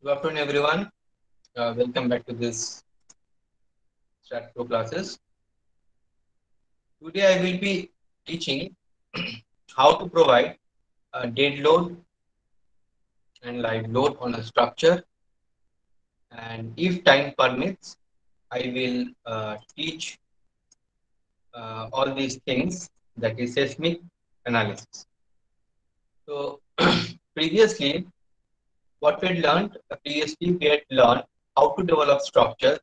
Good afternoon, everyone. Welcome back to this StatPro classes. Today, I will be teaching how to provide a dead load and live load on a structure. And if time permits, I will teach all these things, that is seismic analysis. So, previously, what we had learned, previously we had learned how to develop structure.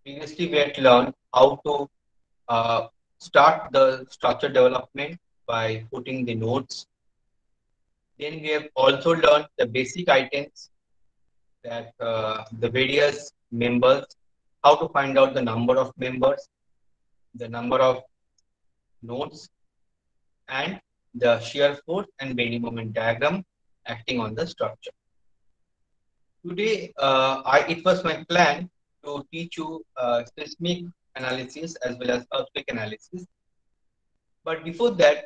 Previously, we had learned how to uh, start the structure development by putting the nodes. Then we have also learned the basic items, that the various members, how to find out the number of members, the number of nodes, and the shear force and bending moment diagram acting on the structure. Today, it was my plan to teach you seismic analysis as well as earthquake analysis. But before that,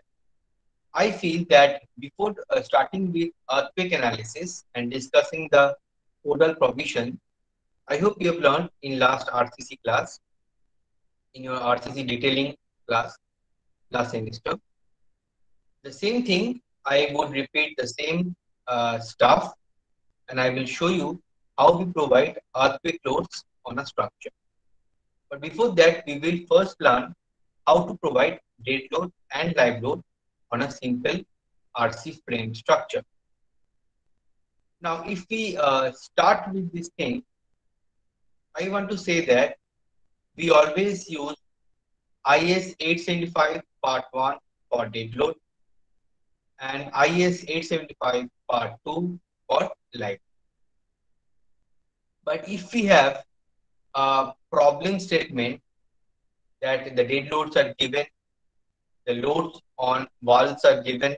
I feel that before starting with earthquake analysis and discussing the podal provision, I hope you have learned in last RCC class, in your RCC detailing class last semester. The same thing, I would repeat the same stuff, and I will show you how we provide earthquake loads on a structure. But before that, we will first learn how to provide dead load and live load on a simple RC frame structure. Now, if we start with this thing, I want to say that we always use IS 875 Part 1 for dead load and IS 875 Part 2 for live. But if we have a problem statement that the dead loads are given, the loads on walls are given,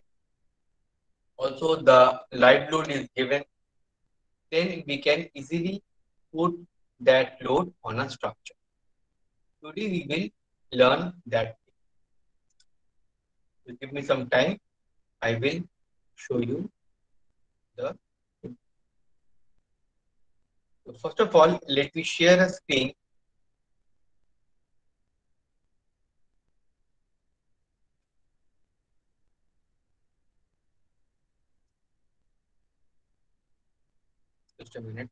also the live load is given, then we can easily put that load on a structure. Today we will learn that. So give me some time. I will show you the. So first of all, let me share a screen. Just a minute.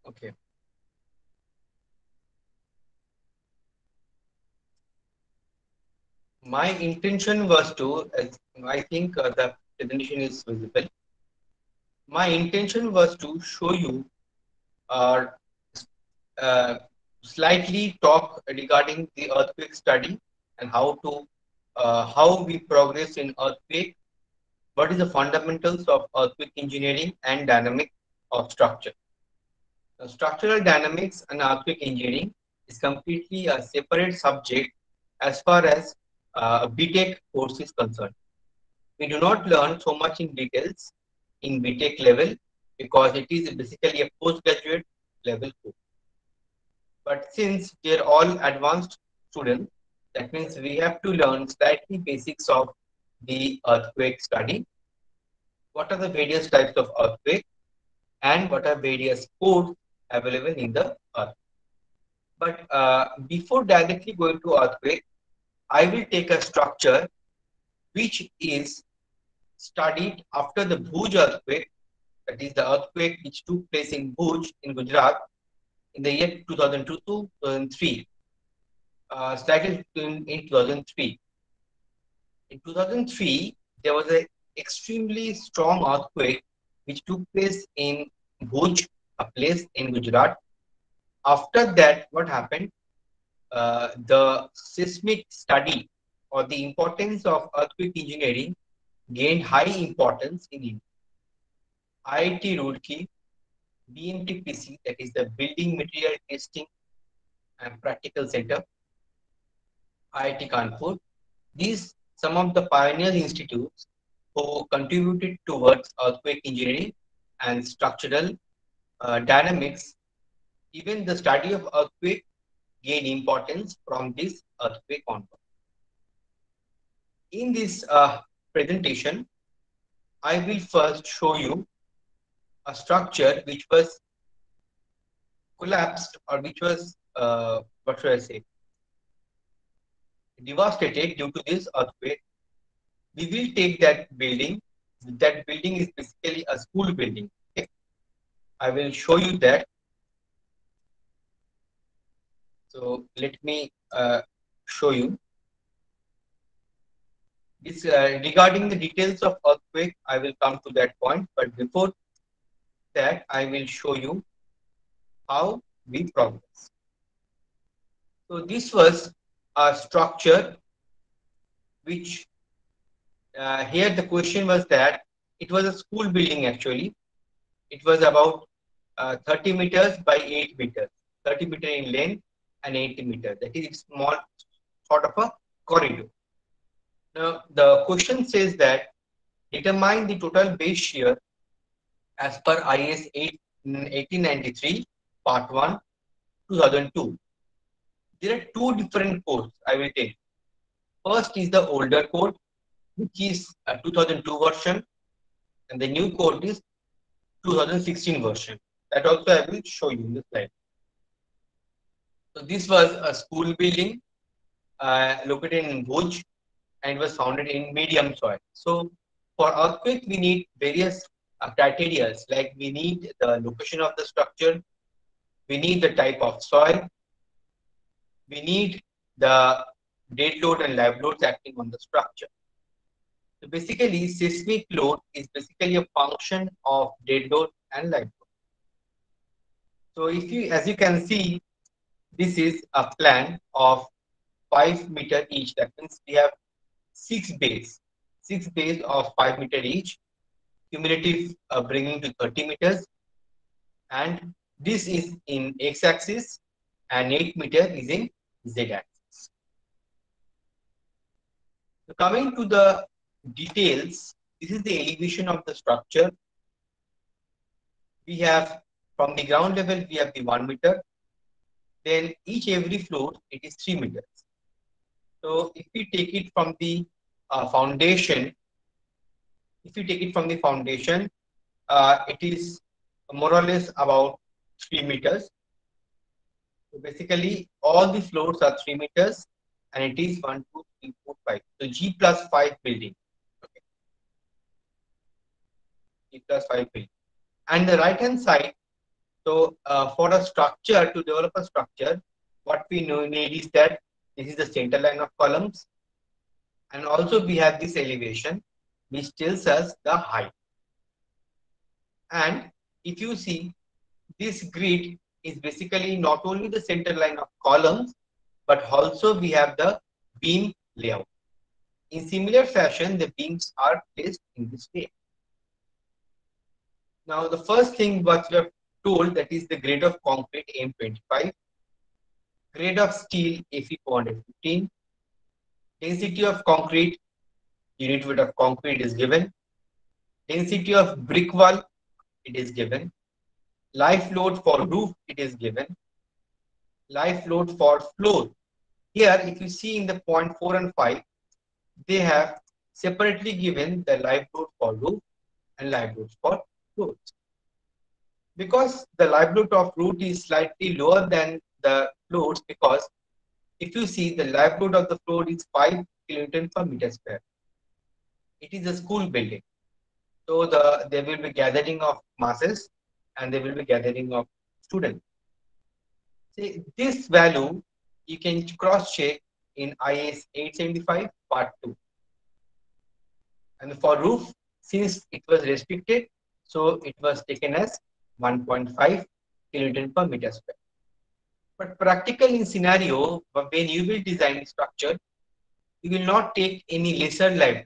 Okay. My intention was to, as I think the presentation is visible. My intention was to show you or uh, slightly talk regarding the earthquake study and how we progress in earthquake. What is the fundamentals of earthquake engineering and dynamic of structure? Structural dynamics and earthquake engineering is completely a separate subject as far as BTech course is concerned. We do not learn so much in details in BTech level because it is basically a postgraduate level course. But since we are all advanced students, that means we have to learn slightly basics of the earthquake study. What are the various types of earthquake and what are various codes available in the earth? But before directly going to earthquake, I will take a structure which is studied after the Bhuj earthquake, that is the earthquake which took place in Bhuj in Gujarat in the year 2002 to 2003. Started in 2003. In 2003, there was an extremely strong earthquake which took place in Bhuj, a place in Gujarat. After that, what happened? The seismic study or the importance of earthquake engineering gained high importance in India. IIT Roorkee BMTPC, that is the Building Material Testing and Practical Center, IIT Kanpur. These some of the pioneer institutes who contributed towards earthquake engineering and structural dynamics. Even the study of earthquake gained importance from this earthquake onward. In this presentation, I will first show you a structure which was collapsed, or which was, what should I say, devastated due to this earthquake. We will take that building. That building is basically a school building. Okay? I will show you that. So let me show you this. Regarding the details of earthquake, I will come to that point. But before that, I will show you how we progress. So this was a structure which, here the question was that it was a school building actually. It was about 30 meters by 8 meters, 30 meter in length and 80 meters. That is small, sort of a corridor. Now the question says that determine the total base shear as per IS 8, 1893 part 1 2002. There are two different codes I will take. First is the older code, which is a 2002 version, and the new code is 2016 version. That also I will show you in the slide. So this was a school building located in Bhuj and was founded in medium soil. So for earthquake, we need various criteria, like we need the location of the structure, we need the type of soil, we need the dead load and live loads acting on the structure. So basically, seismic load is basically a function of dead load and live load. So if you, as you can see, this is a plan of 5 meter each. That means we have six bays of 5 meter each, cumulative bringing to 30 meters. And this is in x-axis and 8 meter is in z-axis. So coming to the details, this is the elevation of the structure. We have from the ground level, we have the 1 meter. Then each every floor, it is 3 meters. So if we take it from the foundation, it is more or less about 3 meters. So basically, all the floors are 3 meters, and it is 1, 2, 3, 4, 5. So G plus 5 building. Okay. G plus 5 building. And the right hand side, so for a structure, to develop a structure, what we need is that this is the center line of columns. And also we have this elevation, which tells us the height. And if you see, this grid is basically not only the center line of columns, but also we have the beam layout. In similar fashion, the beams are placed in this way. Now, the first thing what we have told, that is the grade of concrete M25, grade of steel Fe 415, density of concrete, unit weight of concrete is given, density of brick wall, it is given, life load for roof, it is given, life load for floor. Here, if you see in the point 4 and 5, they have separately given the live load for roof and live load for floors. Because the live load of roof is slightly lower than the floors, because if you see the live load of the floor is 5 kilonewton per meter square. It is a school building. So there will be gathering of masses and there will be gathering of students. See, this value you can cross check in IS 875 part 2. And for roof, since it was restricted, so it was taken as 1.5 kilonewton per meter square. But practical in scenario, when you will design structure, you will not take any lesser live load.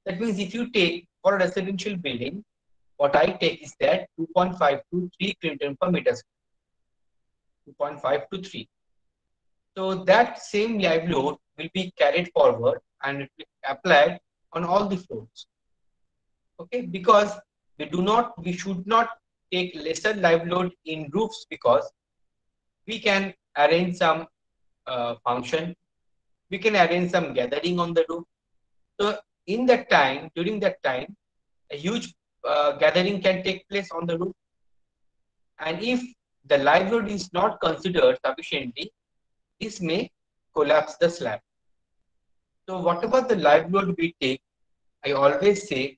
That means if you take for a residential building, what I take is that 2.5 to 3 kilonewton per meter square. 2.5 to 3. So that same live load will be carried forward and it will be applied on all the floors. Okay, because we should not take lesser live load in roofs, because we can arrange some function, we can arrange some gathering on the roof. So during that time, a huge gathering can take place on the roof, and if the live load is not considered sufficiently, this may collapse the slab. So whatever the live load we take, I always say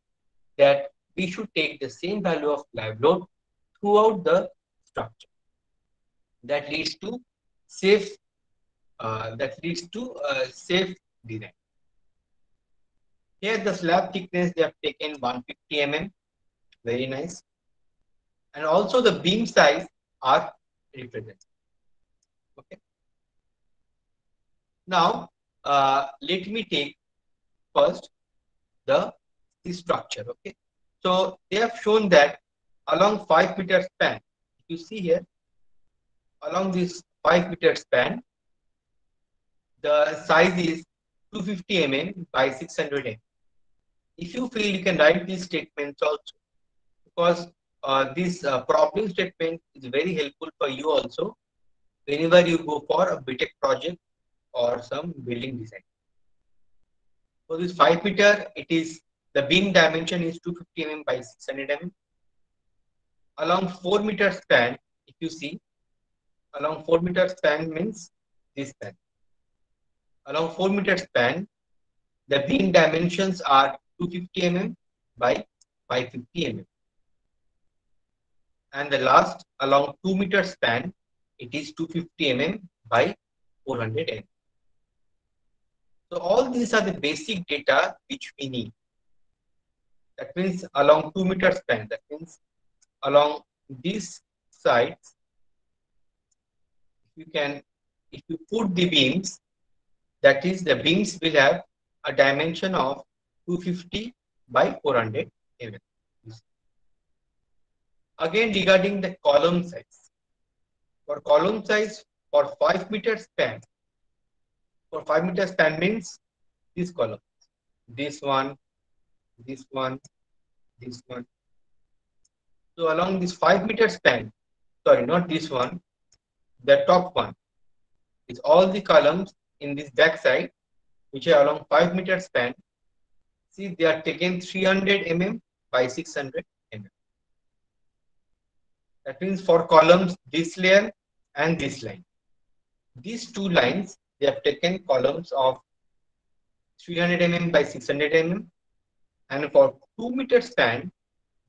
that we should take the same value of live load throughout the structure. That leads to safe. Safe design. Here the slab thickness they have taken 150 mm, very nice, and also the beam size are represented. Okay. Now let me take first the structure. Okay. So they have shown that along 5 meter span, you see here, along this 5 meter span, the size is 250 mm by 600 mm. If you feel, you can write these statements also, because this problem statement is very helpful for you also whenever you go for a BTech project or some building design. For this 5 meter, it is the beam dimension is 250 mm by 600 mm. Along 4 meter span, if you see, along 4 meter span means this span. Along 4 meter span, the beam dimensions are 250 mm by 550 mm. And the last, along 2 meter span, it is 250 mm by 400 mm. So all these are the basic data which we need. That means along 2 meter span, that means along these sides, if you put the beams, that is the beams will have a dimension of 250 by 400 mm. Again, regarding the column size, for column size for 5 meter span, for 5 meter span means this column, this one, this one, this one. So along this 5 meter span, sorry, not this one, the top one is all the columns in this back side, which are along 5 meter span. See, they are taken 300 mm by 600 mm. That means for columns, this layer and this line. These two lines, they have taken columns of 300 mm by 600 mm, and for 2 meter span,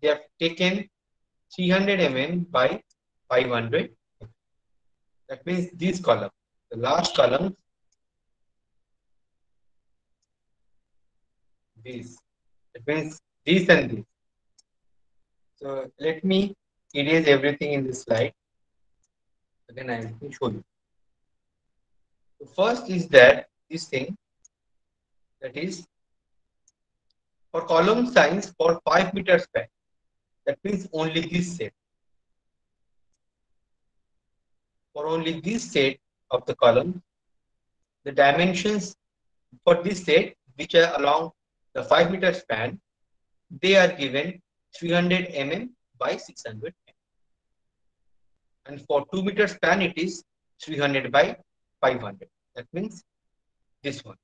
they have taken 300 mm by 500. That means these columns, the last column, these. That means this and this. So let me erase everything in this slide. Then I will show you. The first is that this thing, that is for column size for 5 meter span. That means only this set. For only this set of the column, the dimensions for this set, which are along the 5 meter span, they are given 300 mm by 600 mm. And for 2 meter span, it is 300 by 500. That means this one.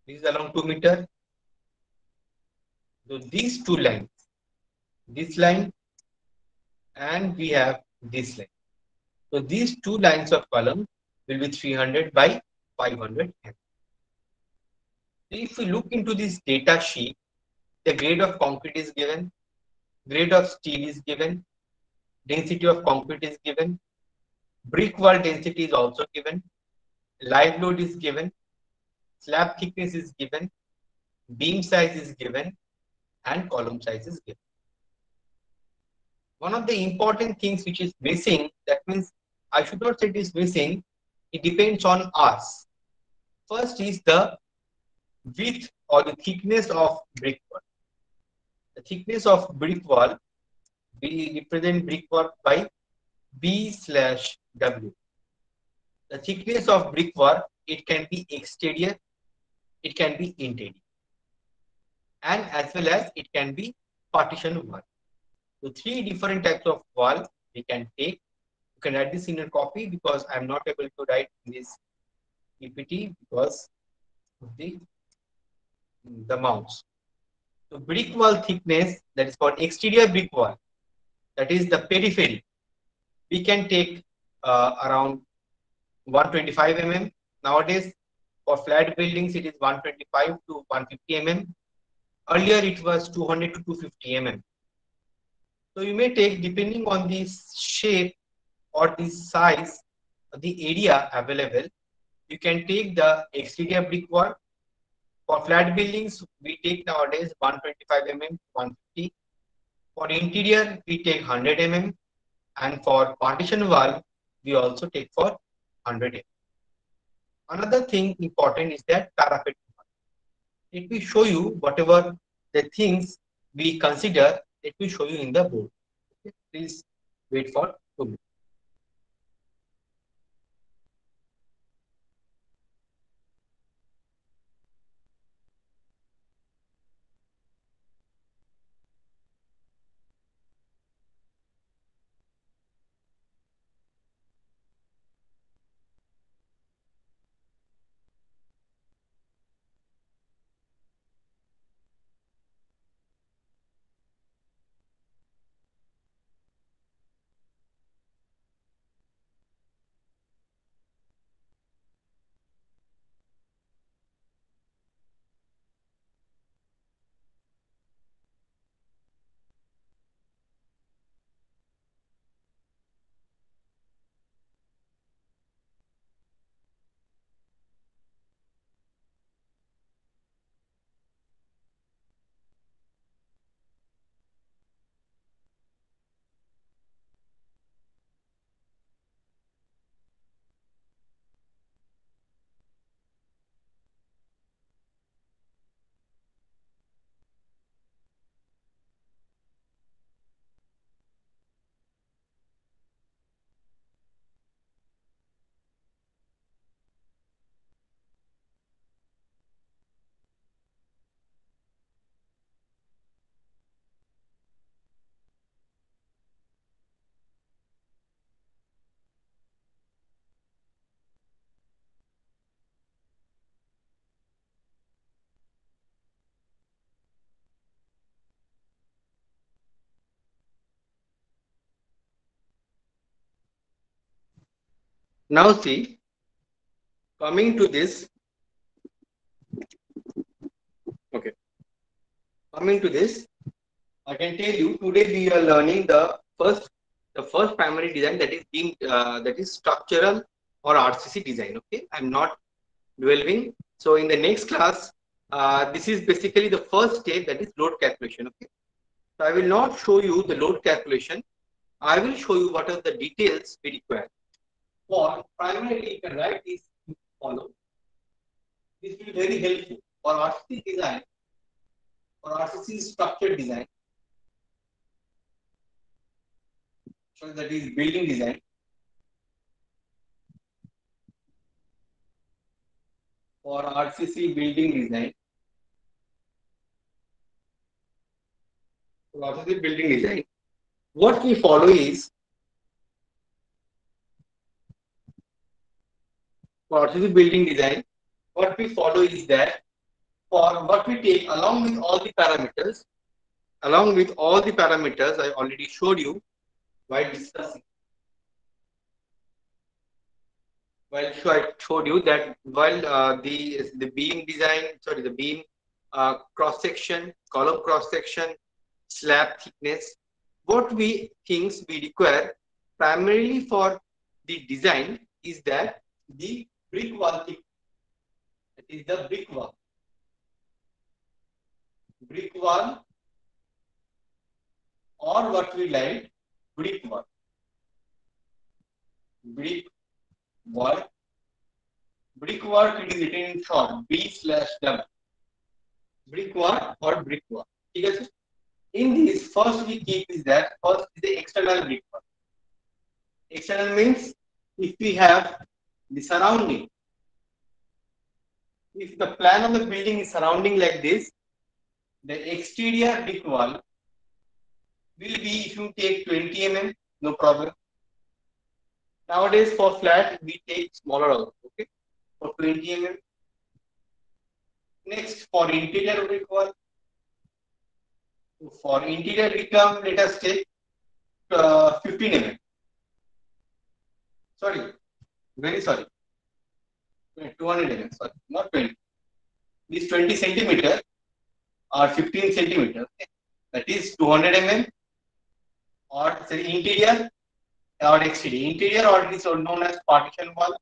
This is along 2 meter. So these two lines, this line and we have this line. So these two lines of column will be 300 by 500 mm. If we look into this data sheet, the grade of concrete is given, grade of steel is given, density of concrete is given, brick wall density is also given, live load is given, slab thickness is given, beam size is given, and column size is given. One of the important things which is missing, that means I should not say it is missing, it depends on us. First is the width or the thickness of brick wall. The thickness of brick wall, we represent brick wall by B slash W. The thickness of brick wall, it can be exterior, it can be interior, and as well as it can be partition wall. So three different types of wall we can take. You can write this in your copy because I'm not able to write in this PPT because of the mouse. So brick wall thickness, that is called exterior brick wall, that is the periphery. We can take around 125 mm. Nowadays, for flat buildings, it is 125 to 150 mm. Earlier, it was 200 to 250 mm. So you may take, depending on the shape or the size, the area available, you can take the exterior brick wall. For flat buildings, we take nowadays 125 mm, 150. For interior, we take 100 mm, and for partition wall, we also take for 100 mm. Another thing important is that parapet. Let me show you whatever the things we consider. Let me show you in the board. Okay? Please wait for 2 minutes. Now see, coming to this, okay, coming to this, I can tell you today we are learning the first primary design, that is being that is structural or RCC design. Okay, I'm not dwelling. So in the next class, this is basically the first step, that is load calculation. Okay, so I will not show you the load calculation. I will show you what are the details we require. For primarily, you can write this follow. This will be very helpful for RCC design, for RCC structure design. So that is building design. For RCC building design, for RCC building design, what we follow is, for RCC building design, what we follow is that for what we take along with all the parameters, I already showed you while discussing. Well, so I showed you that while the beam design, sorry, the beam cross section, column cross section, slab thickness, what we things we require primarily for the design is that the brick wall thickness. That is the brick wall, or what we like brick wall, brick wall, brick wall. It is written in short B/W. Brick wall or brick wall. ठीक है? In this, first we keep is that first is the external brick wall. External means if we have the surrounding, if the plan of the building is surrounding like this, the exterior brick wall will be, if you take 20 mm, no problem. Nowadays for flat we take smaller also, okay, for 20 mm. Next for interior brick wall, for interior we come, let us take 15 mm. Sorry, very sorry, 200 mm. Sorry, not 20. This 20 centimeter or 15 centimeter. Okay. That is 200 mm or say interior or exterior. Interior or it is known as partition wall.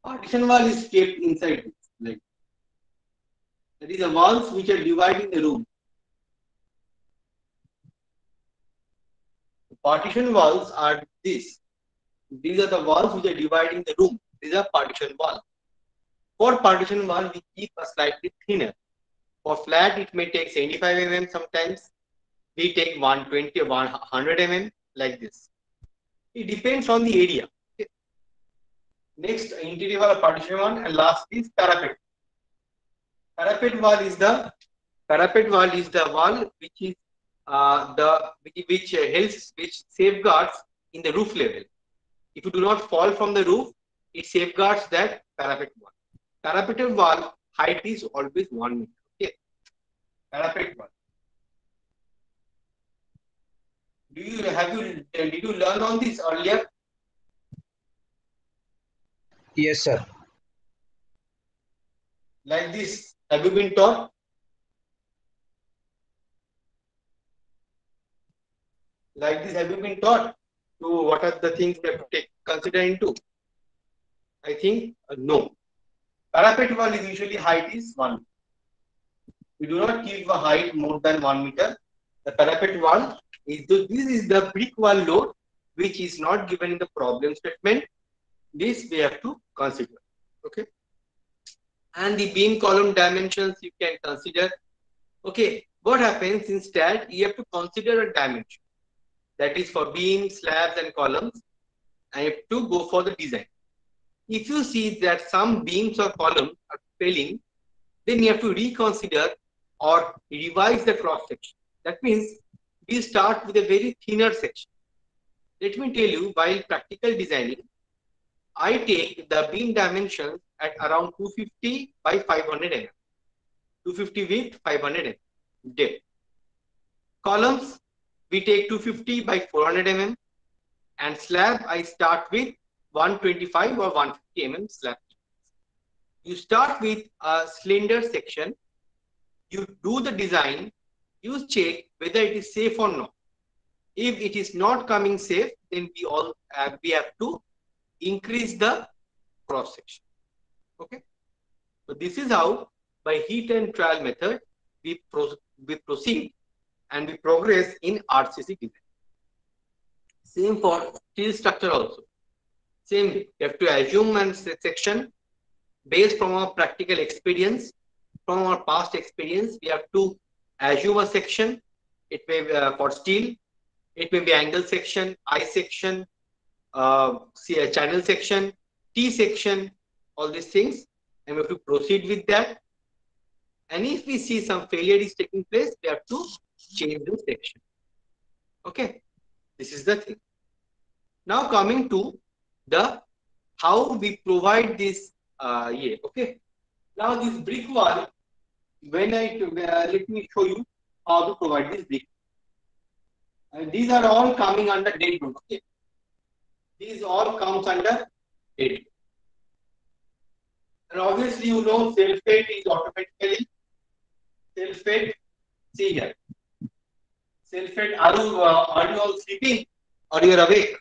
Partition wall is kept inside this, like that is the walls which are dividing the room. The partition walls are this. These are the walls which are dividing the room. These are partition wall. For partition wall, we keep a slightly thinner. For flat, it may take 75 mm sometimes. We take 120 or 100 mm like this. It depends on the area. Okay. Next, interior wall partition wall, and last is parapet. Parapet wall is the wall which is which helps, which safeguards in the roof level. If you do not fall from the roof, it safeguards that parapet wall. Parapet wall height is always 1 meter. Okay. Parapet wall. Did you learn on this earlier? Yes, sir. Like this, have you been taught? Like this, have you been taught? To what are the things we have to take consider into? I think no. Parapet wall is usually height is 1. We do not keep a height more than 1 meter. The parapet wall is this is the brick wall load which is not given in the problem statement. This we have to consider. Okay. And the beam column dimensions you can consider. Okay. What happens instead? You have to consider a dimension. That is for beams, slabs, and columns. I have to go for the design. If you see that some beams or columns are failing, then you have to reconsider or revise the cross section. That means we start with a very thinner section. Let me tell you, while practical designing, I take the beam dimensions at around 250 by 500 mm. 250 width, 500 mm depth. Columns, we take 250 by 400 mm, and slab I start with 125 or 150 mm slab. You start with a slender section, you do the design, you check whether it is safe or not. If it is not coming safe, then we have to increase the cross section. Okay. So this is how, by heat and trial method, we proceed and we progress in RCC design. Same for steel structure also. Same, you have to assume a section based from our practical experience, from our past experience. We have to assume a section. It may be for steel, it may be angle section, I section, see a channel section, T section, all these things, and we have to proceed with that. And if we see some failure is taking place, we have to change the section. Okay, this is the thing. Now coming to the how we provide this. Okay. Now this brick wall, when let me show you how to provide this brick. And these are all coming under dead load. Okay. These all comes under dead. And obviously you know self-fade is automatically self-fade. See here. Self-fade. Are you all sleeping or you are awake?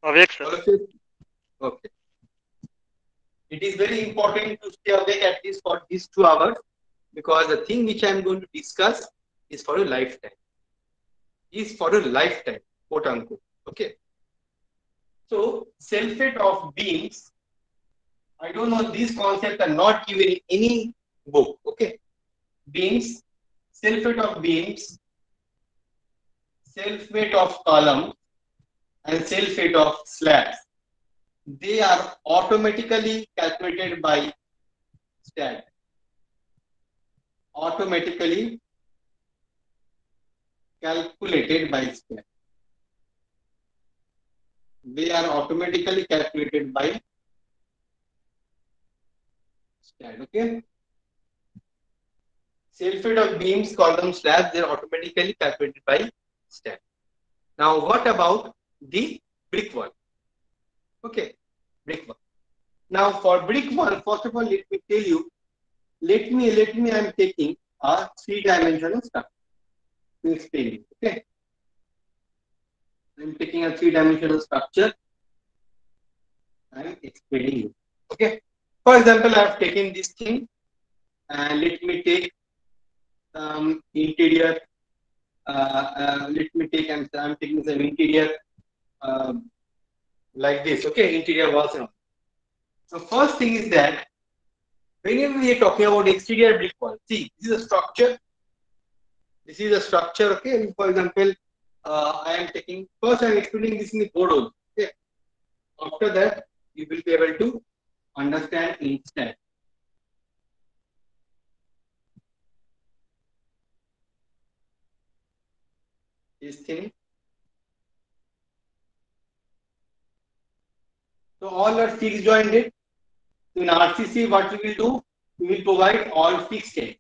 Awake, sir. Okay. It is very important to stay awake at least for these 2 hours, because the thing which I am going to discuss is for a lifetime. Is for a lifetime, quote unquote. Okay. So self-fade of beams I don't know, these concepts are not given in any book. Okay. Beams, self-weight of beams, self-weight of column, and self-weight of slabs. They are automatically calculated by STAAD. Automatically calculated by STAAD. They are automatically calculated by STAAD. Okay. Self-weight of beams, columns, slabs, they are automatically calculated by STAAD. Now, what about the brick wall? Okay, brick wall. Now, for brick wall, first of all, let me tell you. Let me. I'm taking a three-dimensional structure to explain it. Okay, I'm taking a three-dimensional structure. I'm explaining it. Okay. For example, I have taken this thing, and let me take interior. Let me take. I'm taking some interior like this. Okay, interior walls and all. So first thing is that whenever we are talking about exterior brick wall, see, this is a structure. This is a structure. Okay. And for example, I am taking first. I am explaining this in the board also. Okay. After that, you will be able to understand instant. This thing. So all are fixed jointed. So in RCC, what we will do? We will provide all fixed end.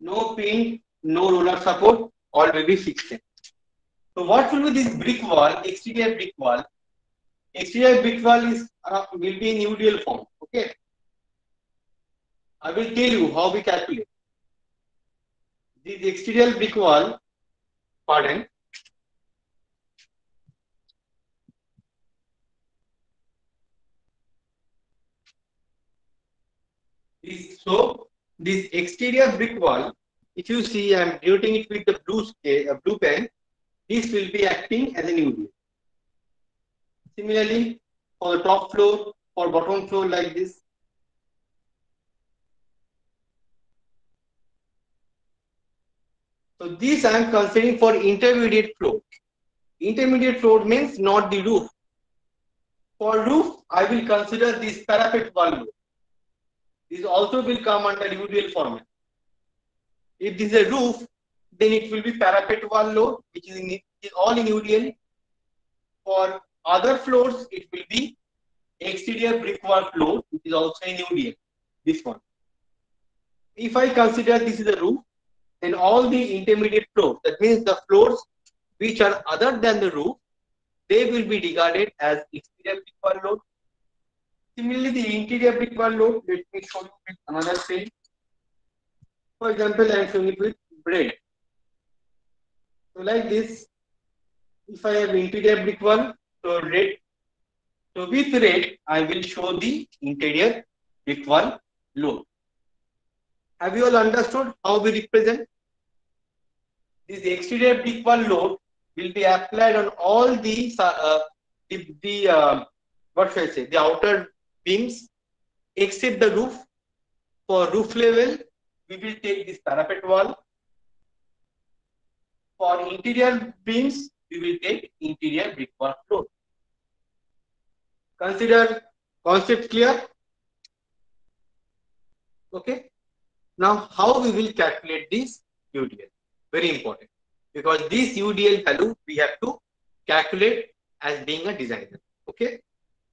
No pin, no roller support. All will be fixed end. So what will be this brick wall? Exterior brick wall. Exterior brick wall is will be in UDL form. Okay. I will tell you how we calculate. This exterior brick wall, pardon. This exterior brick wall, if you see, I am denoting it with the blue pen. This will be acting as an UDL. Similarly, for the top floor, for bottom floor like this. So this I am considering for intermediate floor. Intermediate floor means not the roof. For roof, I will consider this parapet wall load. This also will come under UDL format. If this is a roof, then it will be parapet wall load, which is all in UDL. For other floors, it will be exterior brick wall load, which is also in UDL. This one. If I consider this is a roof, then all the intermediate floors, that means the floors which are other than the roof, they will be regarded as exterior brick wall load. Similarly, the interior brick wall load, let me show you with another page. For example, I am showing it with bread. So like this, if I have interior brick wall, so red. So with red, I will show the interior brick wall load. Have you all understood how we represent? This exterior brick wall load will be applied on all the what should I say, the outer beams except the roof. For roof level, we will take this parapet wall. For interior beams, we will take interior brick wall load. Consider concept clear? Okay. Now, how we will calculate this UDL? Very important, because this UDL value we have to calculate as being a designer. Okay.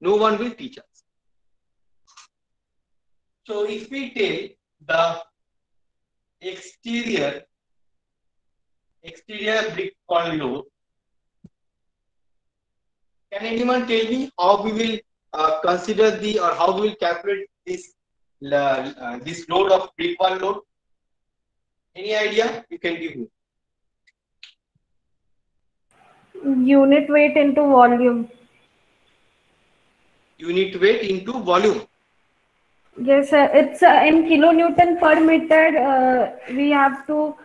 No one will teach us. So if we take the exterior brick wall load, can anyone tell me how we will consider the, or how we will calculate this this load of brick wall load? Any idea? You can give me. Unit weight into volume. Unit weight into volume. Yes, it's in kilonewton per meter. We have to,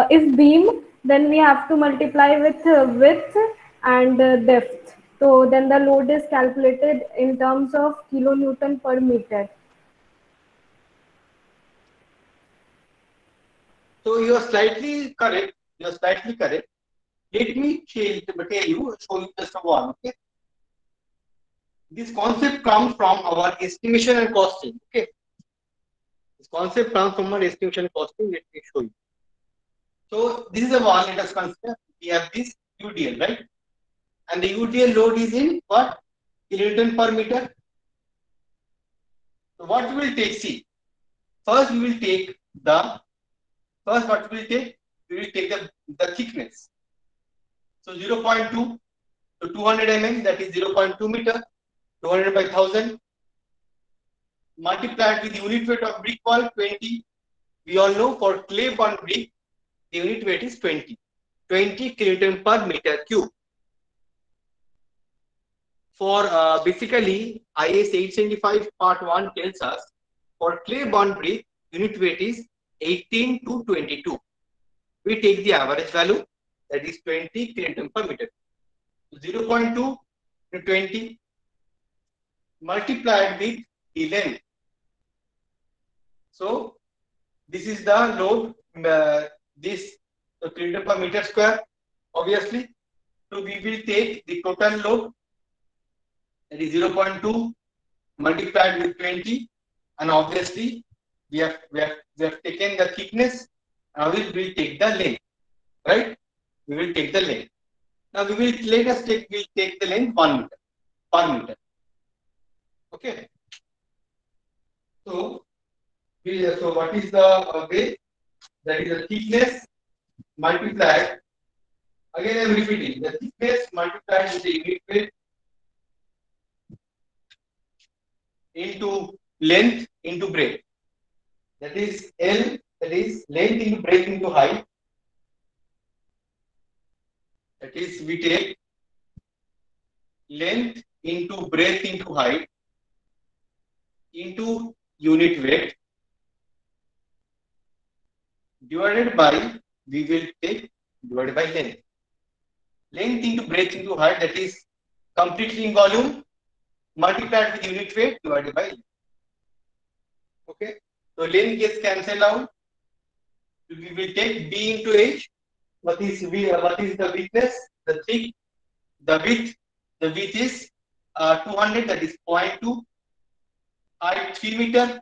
if beam, then we have to multiply with width and depth. So then the load is calculated in terms of kilonewton per meter. So you are slightly correct. You are slightly correct. Let me tell you, show you just one. Okay. This concept comes from our estimation and costing. Okay. This concept comes from our estimation and costing. Let me show you. So this is a one. Let us consider we have this UDL, right? And the UDL load is in what? Kilonewton per meter. So what we will take? See, first we will take the first what we will take? We will take the thickness. So 0.2 to 200 mm, that is 0.2 meter, 200 by 1000, multiplied with unit weight of brick wall 20. We all know for clay bond brick, the unit weight is 20 kilonewton per meter cube. For basically IS 875 part 1 tells us for clay bond brick, unit weight is 18 to 22. We take the average value, that is 20 kilonewton per meter. 0.2 to 20 multiplied with the length. So this is the load, this kilonewton per meter square, obviously. So we will take the total load, that is 0.2 multiplied with 20, and obviously we have taken the thickness. Now we will take the length, right? We will take the length. Now we'll take the length 1 meter per meter. Okay. So what is the way? That is the thickness multiplied. Again, I am repeating the thickness multiplied with the unit weight into length into breadth. That is L. That is length into breadth into height. That is we take length into breadth into height into unit weight divided by, we will take divided by length. Length into breadth into height, that is completely in volume, multiplied with unit weight divided by length. Okay. So length gets cancelled out. We will take B into H. What is the thickness? The thick, the width. The width is 200. That is 0.2. Height 3 meter.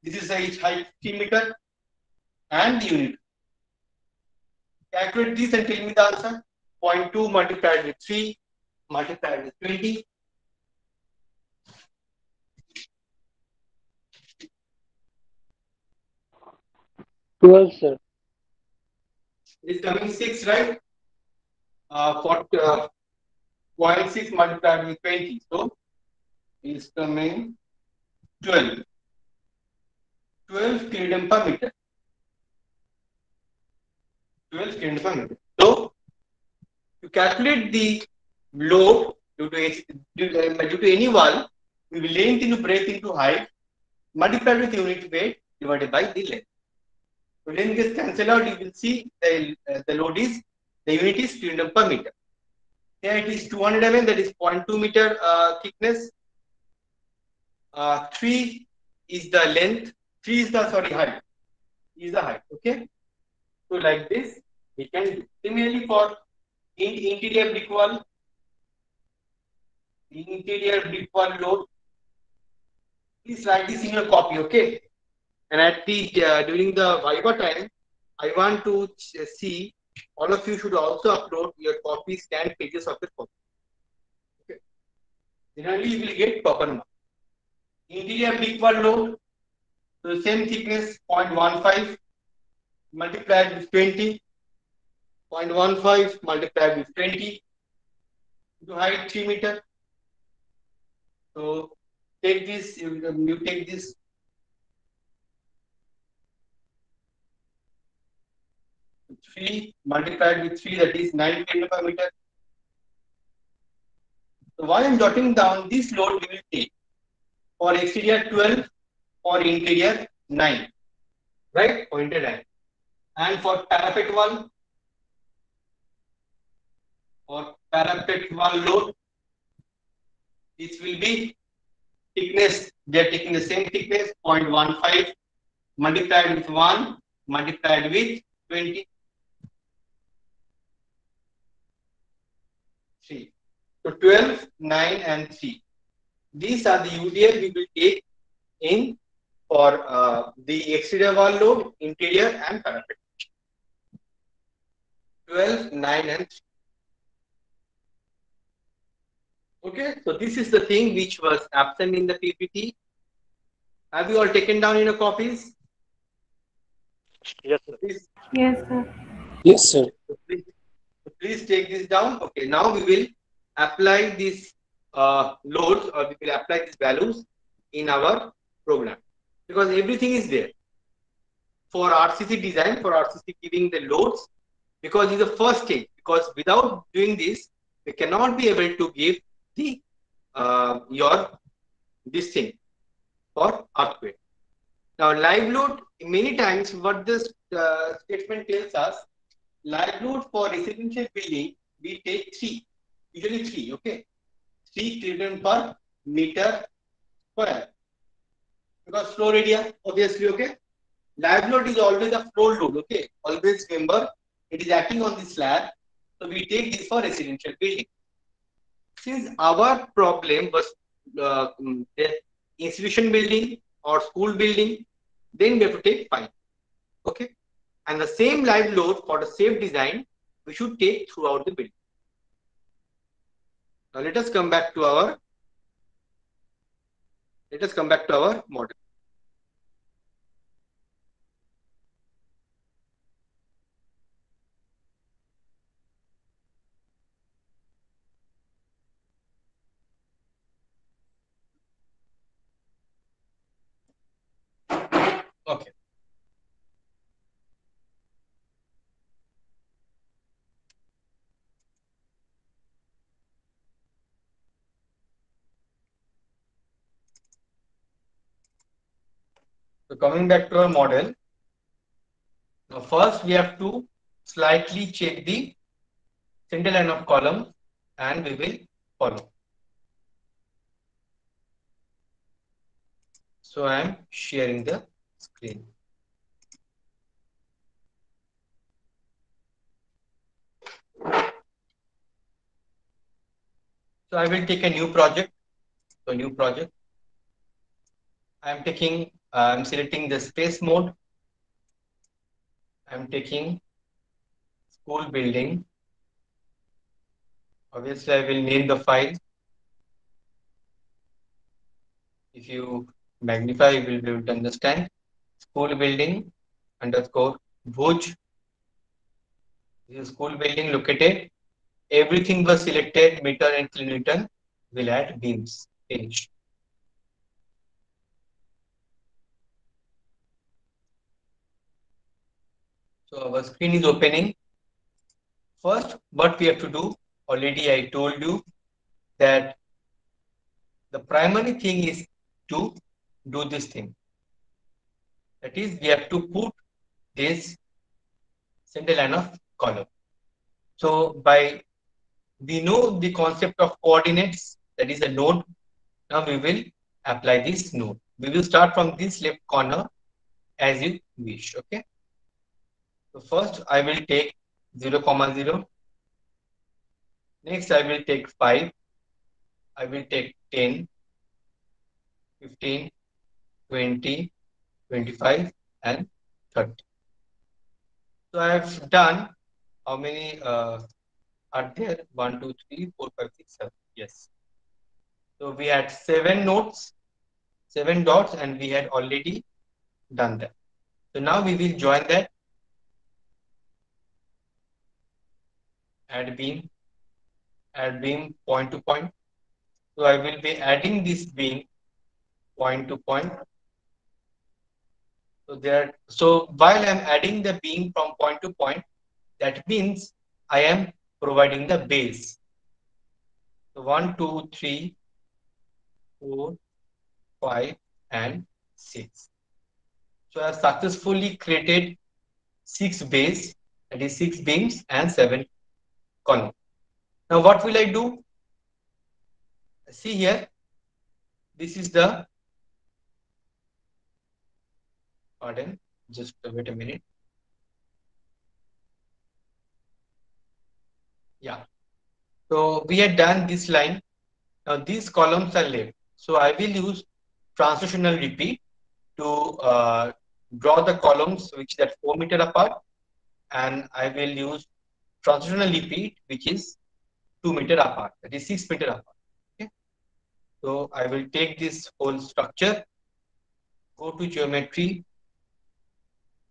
This is the height 3 meter, and the unit. Calculate this and tell me the answer. 0.2 multiplied with 3 multiplied with 20. Twelve, sir. It is coming 6, right? 0.6 multiplied with 20. So it is coming 12. 12 kilonewton per meter. 12 kilonewton per meter. So to calculate the load due to any wall, we will length into breadth into height multiplied with unit weight divided by the length. So length gets cancelled out. You will see the load is, the unit is kilonewton per meter. Here it is 200 mm, that is 0.2 meter thickness. 3 is the length. 3 is the height. Is the height. Okay. So like this we can do. Similarly for interior brick wall. Interior brick wall load. Please write this in your copy. Okay. And at the during the Viva time, I want to see all of you should also upload your copy, scanned pages of the copy. Okay. Then only you will get proper mark. Interior brick wall load, so the same thickness 0.15 multiplied with 20, 0.15 multiplied with 20 to height 3 meter. So take this, you take this. Three multiplied with 3, that is 9 kilo per meter. So while I am jotting down this load, we will take for exterior 12, for interior 9, right? For interior 9, and for parapet wall load, This will be thickness. They are taking the same thickness, 0.15 multiplied with 1 multiplied with 23. So 12, 9 and 3. These are the UDL we will take in for the exterior wall load, interior and parapet. 12, 9 and 3. Okay, so this is the thing which was absent in the PPT. Have you all taken down in your copies? Yes, So sir. Yes, sir. Yes, sir. please take this down. Okay, now we will apply these loads, or we will apply these values in our program, because everything is there for RCC design, for RCC giving the loads, because it's the first stage. Because without doing this, we cannot be able to give the your this thing for earthquake. Now, live load, many times what this statement tells us, live load for residential building, we take 3, usually 3, okay? 3 kilonewton per meter square. Because floor area, obviously, okay? Live load is always a floor load, okay? Always remember, it is acting on the slab. So we take this for residential building. Since our problem was the institution building or school building, then we have to take 5. Okay. And the same live load for the safe design, we should take throughout the building. Now let us come back to our model. Okay. So coming back to our model, now first we have to slightly check the center line of column, and we will follow. So I am sharing the screen. So I will take a new project. So new project. I am selecting the space mode. I am taking school building. Obviously, I will name the file. If you magnify, you will be able to understand. School building underscore Bhuj. This is school building located. Everything was selected, meter and kilonewton. We'll add beams. Finish. So our screen is opening. First, what we have to do, already I told you that the primary thing is to do this thing. That is, we have to put this center line of column. So we know the concept of coordinates, that is a node. Now we will apply this node. We will start from this left corner as you wish. Okay. So first I will take 0, 0. Next I will take 5. I will take 10, 15, 20, 25 and 30. So I have done how many are there? 1, 2, 3, 4, 5, 6, 7. Yes. So we had 7 nodes, 7 dots, and we had already done that. So now we will join that. Add beam point to point. So I will be adding this beam point to point. So while I'm adding the beam from point to point, that means I am providing the base. So 1, 2, 3, 4, 5, and 6. So I have successfully created 6 base, that is 6 beams and 7 columns. Now what will I do? See here, This is the, pardon, just wait a minute. Yeah. So we had done this line. Now these columns are left. So I will use transitional repeat to draw the columns which are 4 meter apart, and I will use transitional repeat which is 2 meter apart, that is 6 meter apart. Okay. So I will take this whole structure, go to geometry,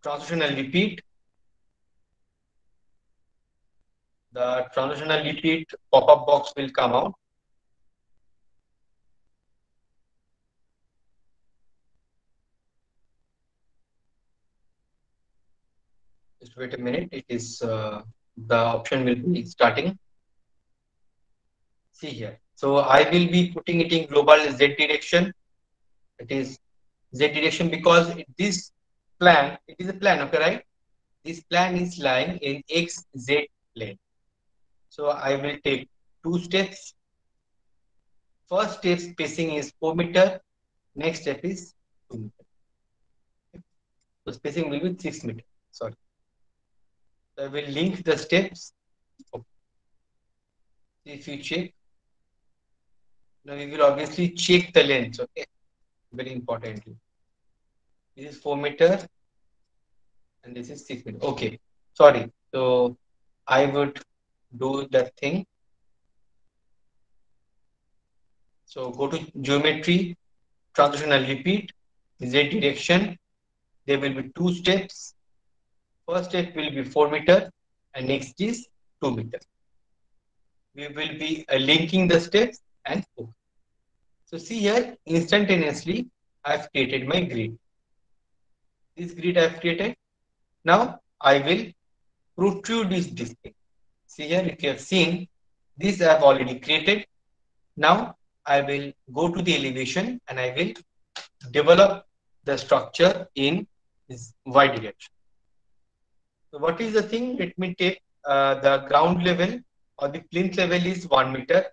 transitional repeat. The transitional repeat pop-up box will come out. Just wait a minute. It is the option will be starting. See here. So I will be putting it in global Z direction. It is Z direction because this plan, it is a plan, okay, right? This plan is lying in XZ plane. So I will take 2 steps. First step spacing is 4 meter. Next step is 2 meter. So spacing will be 6 meter. Sorry. So I will link the steps. Okay. If you check, now we will obviously check the length. Okay, very importantly. This is 4 meter and this is 6 meter. Okay, sorry. So I would do that thing. So go to geometry, transitional repeat, Z direction. There will be 2 steps. First step will be 4 meter and next is 2 meter. We will be linking the steps and okay. So see here, instantaneously, I've created my grid. This grid I've created. Now I will protrude this thing. See here, if you have seen, this I have already created. Now I will go to the elevation and I will develop the structure in this Y direction. So what is the thing? Let me take the ground level or the plinth level is 1 meter,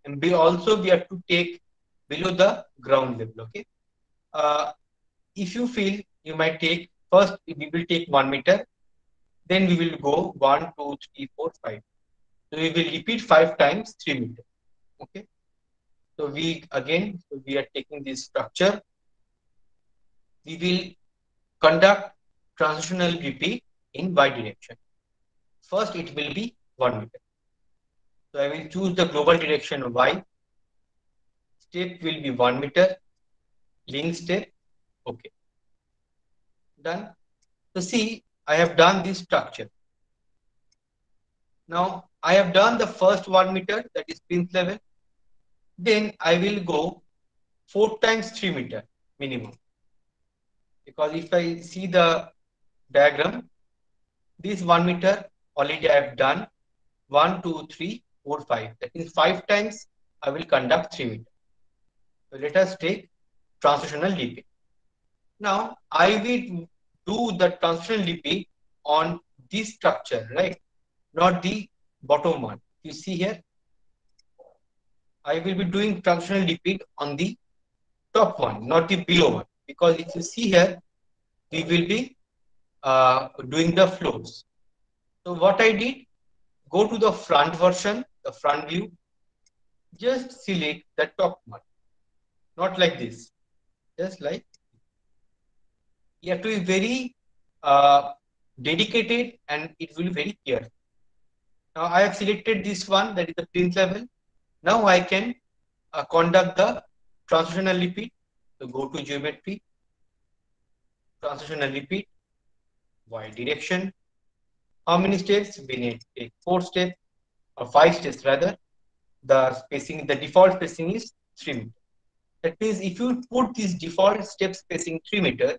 and we have to take below the ground level. Okay. Uh, if you feel you might take first, we will take 1 meter, then we will go 1, 2, 3, 4, 5. So we will repeat 5 times 3 meter. Okay. So we are taking this structure. We will conduct transitional repeat in Y direction. First, it will be 1 meter. So I will choose the global direction Y. Step will be 1 meter. Link step. Okay. Done. So see, I have done this structure. Now I have done the first 1 meter, that is plinth level. Then I will go 4 times 3 meter minimum. Because if I see the diagram, this 1 meter already I have done 1, 2, 3, 4, 5. That means 5 times I will conduct 3 meter. So let us take transitional repeat. Now I will do the transitional repeat on this structure, right? Not the bottom one. You see here, I will be doing transitional repeat on the top one, not the below one. Because if you see here, we will be doing the floors. So what I did, go to the front version, the front view, just select the top one. Not like this, just like, you have to be very dedicated and it will be very clear. Now I have selected this one, that is the plinth level. Now I can conduct the transitional repeat. So go to geometry, transitional repeat, Y direction. How many steps? We need to take 4 steps or 5 steps rather. The spacing, the default spacing is 3 meter. That means if you put this default step spacing 3 meter,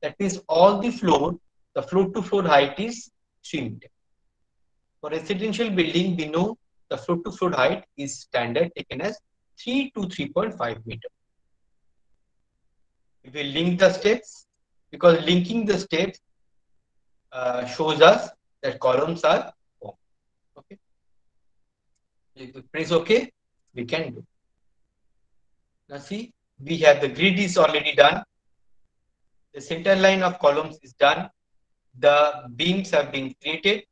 that means all the floor, the floor to floor height is 3 meter. For residential building, we know the floor to floor height is standard taken as 3 to 3.5 meter. We will link the steps because linking the steps shows us that columns are formed. Okay. If you press OK, we can do. Now see, we have the grid is already done. The center line of columns is done. The beams have been created.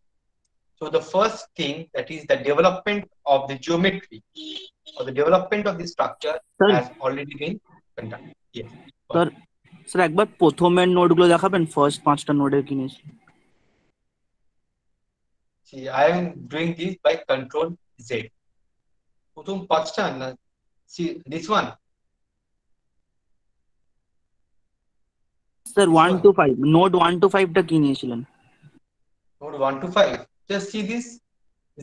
So the first thing, that is the development of the geometry or the development of the structure, Sir, has already been conducted. Yes. sir, sir, একবার প্রথমের নোটগুলো দেখাবেন, first 5টা নোটের কি নিয়েছি? See, I am doing this by Control Z. প্রথম পাঁচটা না, see this one. Sir 1 to 5, note 1 to 5 টা কি নিয়েছিলেন? Node 1 to 5. Just see this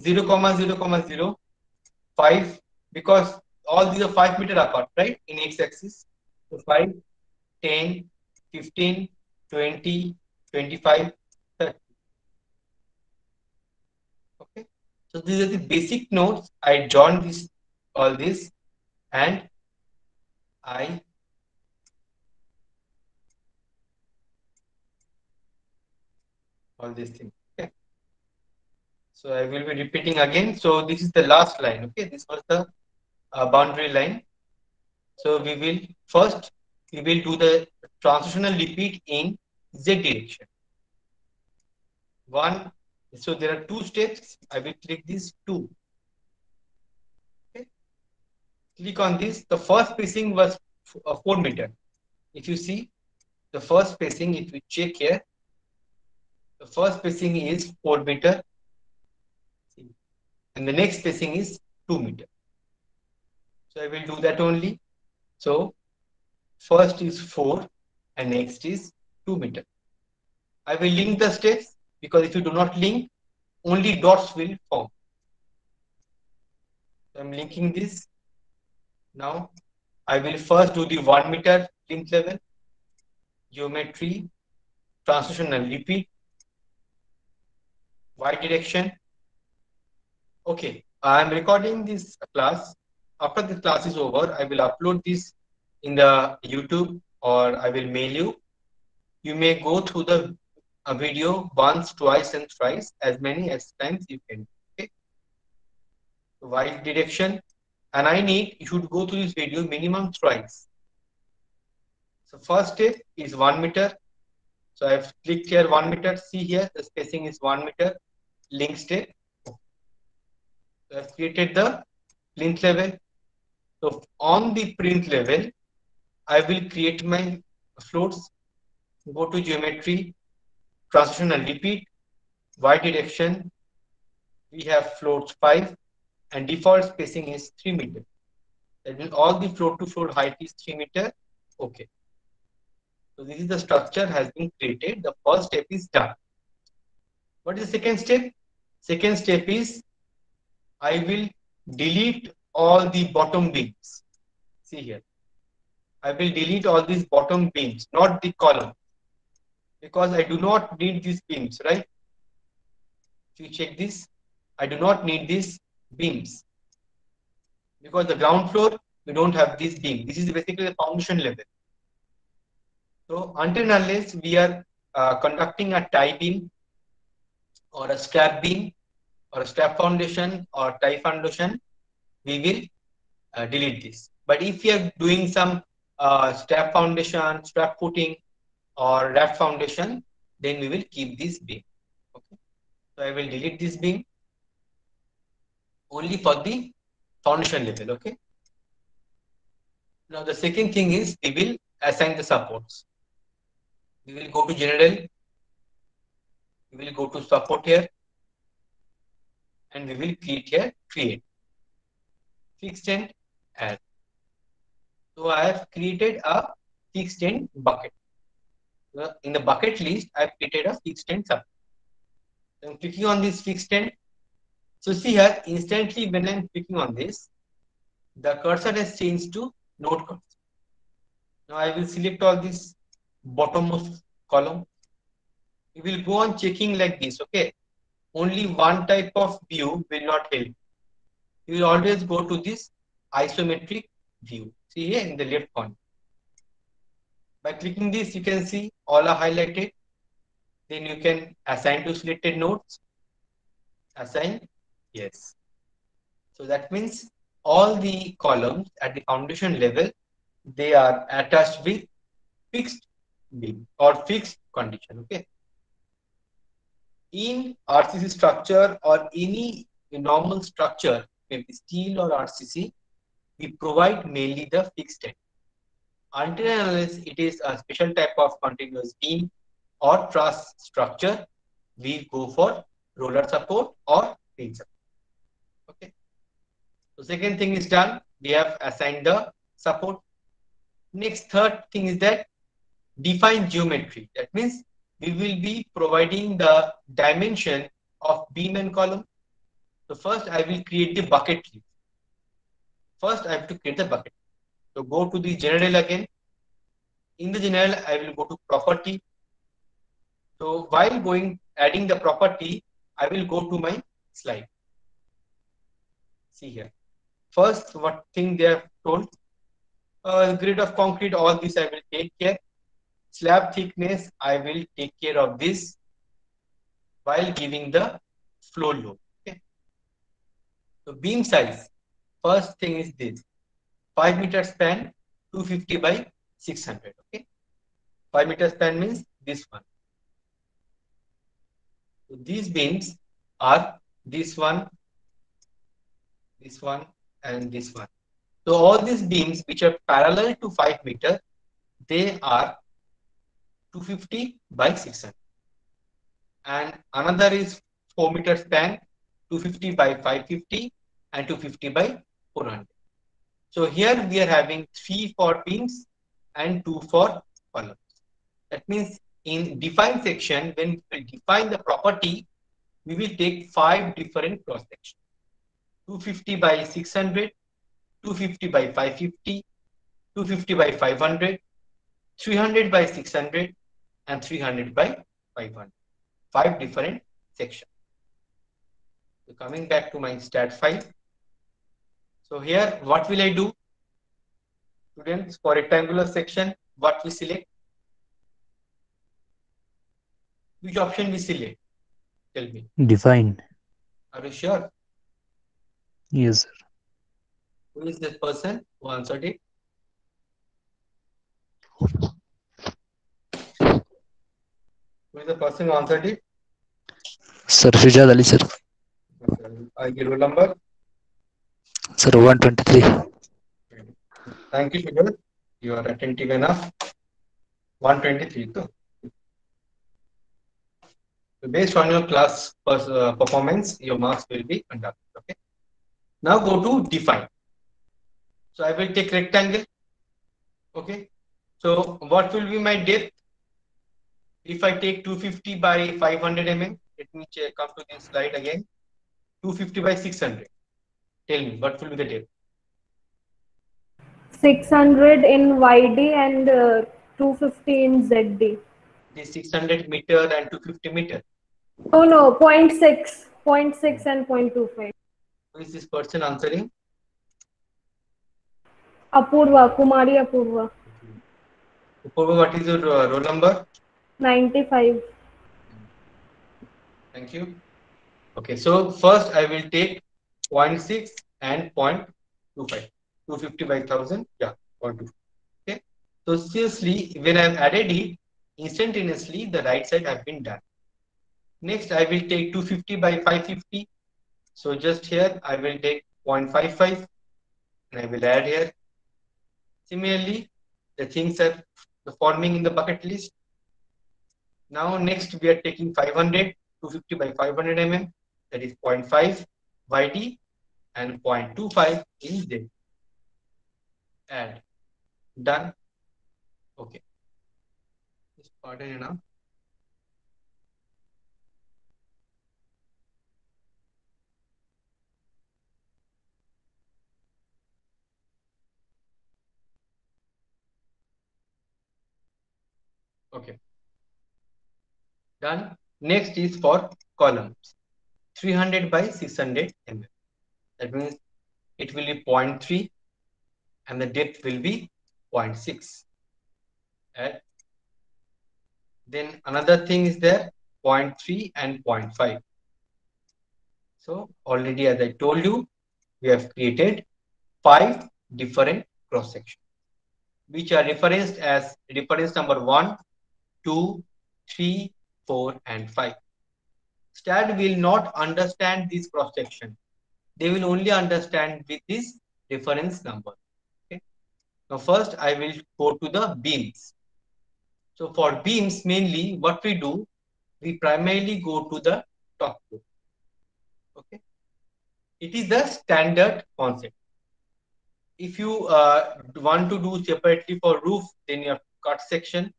0, 0, 0, 5, because all these are 5 meter apart, right? In x-axis. So 5, 10, 15, 20, 25, 30. Okay. So these are the basic nodes. I drawn this, all this, and I all these things. Okay. So I will be repeating again. So this is the last line. Okay. This was the boundary line. So we will first do the transitional repeat in Z direction. One. So there are two steps. I will click this 2. Okay. Click on this. The first spacing was 4 meter. If you see the first spacing, if we check here, the first spacing is 4 meter, and the next spacing is 2 meter. So I will do that only. So first is 4 and next is 2 meter. I will link the steps, because if you do not link, only dots will form. So I'm linking this. Now I will first do the 1 meter link level, geometry, transitional repeat, y direction. Okay, I'm recording this class. After the class is over, I will upload this in the YouTube, or I will mail you. You may go through the video once, twice, and thrice, as many as times you can. Okay. Y direction, and I need you should go through this video minimum thrice. So first step is 1 meter. So I've clicked here 1 meter. See here, the spacing is 1 meter. Link step. So I've created the plinth level. So on the plinth level, I will create my floats. Go to geometry, transitional repeat, y direction. We have floats 5, and default spacing is 3 meter. That means all the float to float height is 3 meter. Okay. So this is the structure has been created. The first step is done. What is the second step? Second step is I will delete all the bottom beams. See here. I will delete all these bottom beams, not the column, because I do not need these beams, right? If you check this, I do not need these beams, because the ground floor, we don't have this beam. This is basically the foundation level. So until and unless we are conducting a tie beam or a strap beam or a strap foundation or tie foundation, we will delete this. But if we are doing some strap foundation, strap footing, or raft foundation, then we will keep this beam. Okay. So I will delete this beam only for the foundation level. Okay. Now the second thing is we will assign the supports. We will go to general. We will go to support here, and we will create here fixed end add. So I have created a fixed end bucket. In the bucket list, I have created a fixed end support. So I'm clicking on this fixed end. So see here, instantly when I'm clicking on this, the cursor has changed to node cursor. Now I will select all this bottommost column. We will go on checking like this. Okay. Only one type of view will not help. You will always go to this isometric view. See here in the left corner. By clicking this, you can see all are highlighted. Then you can assign to selected nodes. Assign, yes. So that means all the columns at the foundation level, they are attached with fixed beam or fixed condition. Okay. In RCC structure or any normal structure, maybe steel or RCC, we provide mainly the fixed end. Until and unless it is a special type of continuous beam or truss structure, we go for roller support or pin support. Okay. So second thing is done. We have assigned the support. Next, third thing is that define geometry. That means we will be providing the dimension of beam and column. So first I will create the bucket list. First I have to create the bucket. So go to the general again. In the general, I will go to property. So while adding the property, I will go to my slide. See here. First, what thing they have told? Grid of concrete, all this I will take care. Slab thickness, I will take care of this while giving the floor load. Okay. So beam size, first thing is this. 5-meter span, 250 by 600. Okay. 5-meter span means this one. So these beams are this one, and this one. So all these beams which are parallel to 5 meter, they are 250 by 600. And another is 4-meter span, 250 by 550 and 250 by 400. So here we are having 3 for beams and 2 for columns. That means in define section, when we define the property, we will take 5 different cross sections. 250 by 600, 250 by 550, 250 by 500, 300 by 600, and 300 by 500. 5 different sections. So coming back to my stat file. So here, what will I do? Students, for rectangular section, what we select? Which option we select? Tell me. Define. Are you sure? Yes, sir. Who is this person who answered it? Who is the person who answered it? Sir, Shujad Ali, sir. Your roll number? Sir, 123. Thank you, Shujad. You are attentive enough. 123. So based on your class performance, your marks will be conducted. Okay. Now go to define. So I will take rectangle. Okay. So what will be my depth? If I take 250 by 500 mm, let me come to this slide again. 250 by 600. Tell me, what will be the depth? 600 in YD and 250 in ZD. This 600 meter and 250 meter. Oh no, 0.6 and 0.25. Who is this person answering? Apurva, Kumari Apurva. Upurva, what is your roll number? 95. Thank you. Okay, so first I will take 0.6 and 0.25. 250 by 1000. Yeah, 0.2. Okay. So seriously, when I have added it, instantaneously the right side have been done. Next, I will take 250 by 550. So just here, I will take 0.55 and I will add here. Similarly, the things are forming in the bucket list. Now, next we are taking 500, 250 by 500 mm, that is 0.5 YD and 0.25 in Z. Add. Done. Okay. Just pardon you now. Okay. Done. Next is for columns. 300 by 600 mm. That means it will be 0.3 and the depth will be 0.6. And then another thing is there, 0.3 and 0.5. So already, as I told you, we have created 5 different cross sections, which are referenced as reference number 1, 2, 3, 4, and 5. STAD will not understand this cross section. They will only understand with this reference number. Okay. Now first I will go to the beams. So for beams, mainly what we do, we primarily go to the top view. Okay. It is the standard concept. If you want to do separately for roof, then you have cut section,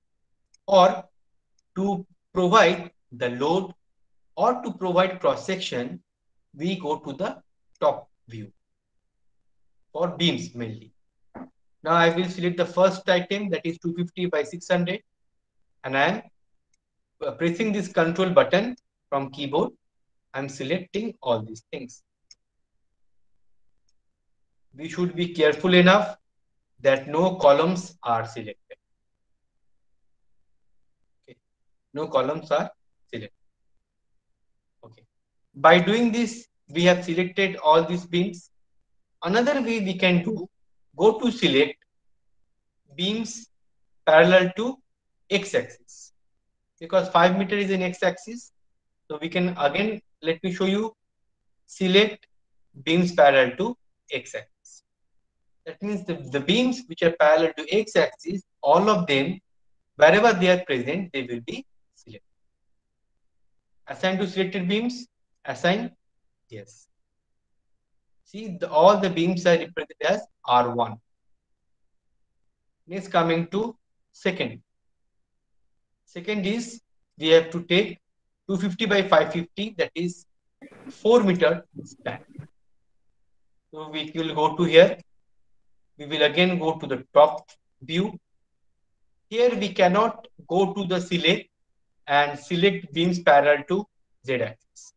or to provide the load or to provide cross section, we go to the top view for beams mainly. Now I will select the first item, that is 250 by 600, and I am pressing this control button from keyboard. I'm selecting all these things. We should be careful enough that no columns are selected. Okay. No columns are selected. Okay. By doing this, we have selected all these beams. Another way we can do, go to select beams parallel to x-axis, because 5 meter is in x-axis. So we can again, let me show you, select beams parallel to x-axis. That means the beams which are parallel to x-axis, all of them, wherever they are present, they will be selected. Assign to selected beams, assign, yes. See, all the beams are represented as R1. Next, coming to second. Second is, we have to take 250 by 550, that is 4 meter span. So we will go to here. We will again go to the top view. Here we cannot go to the select and select beams parallel to z-axis,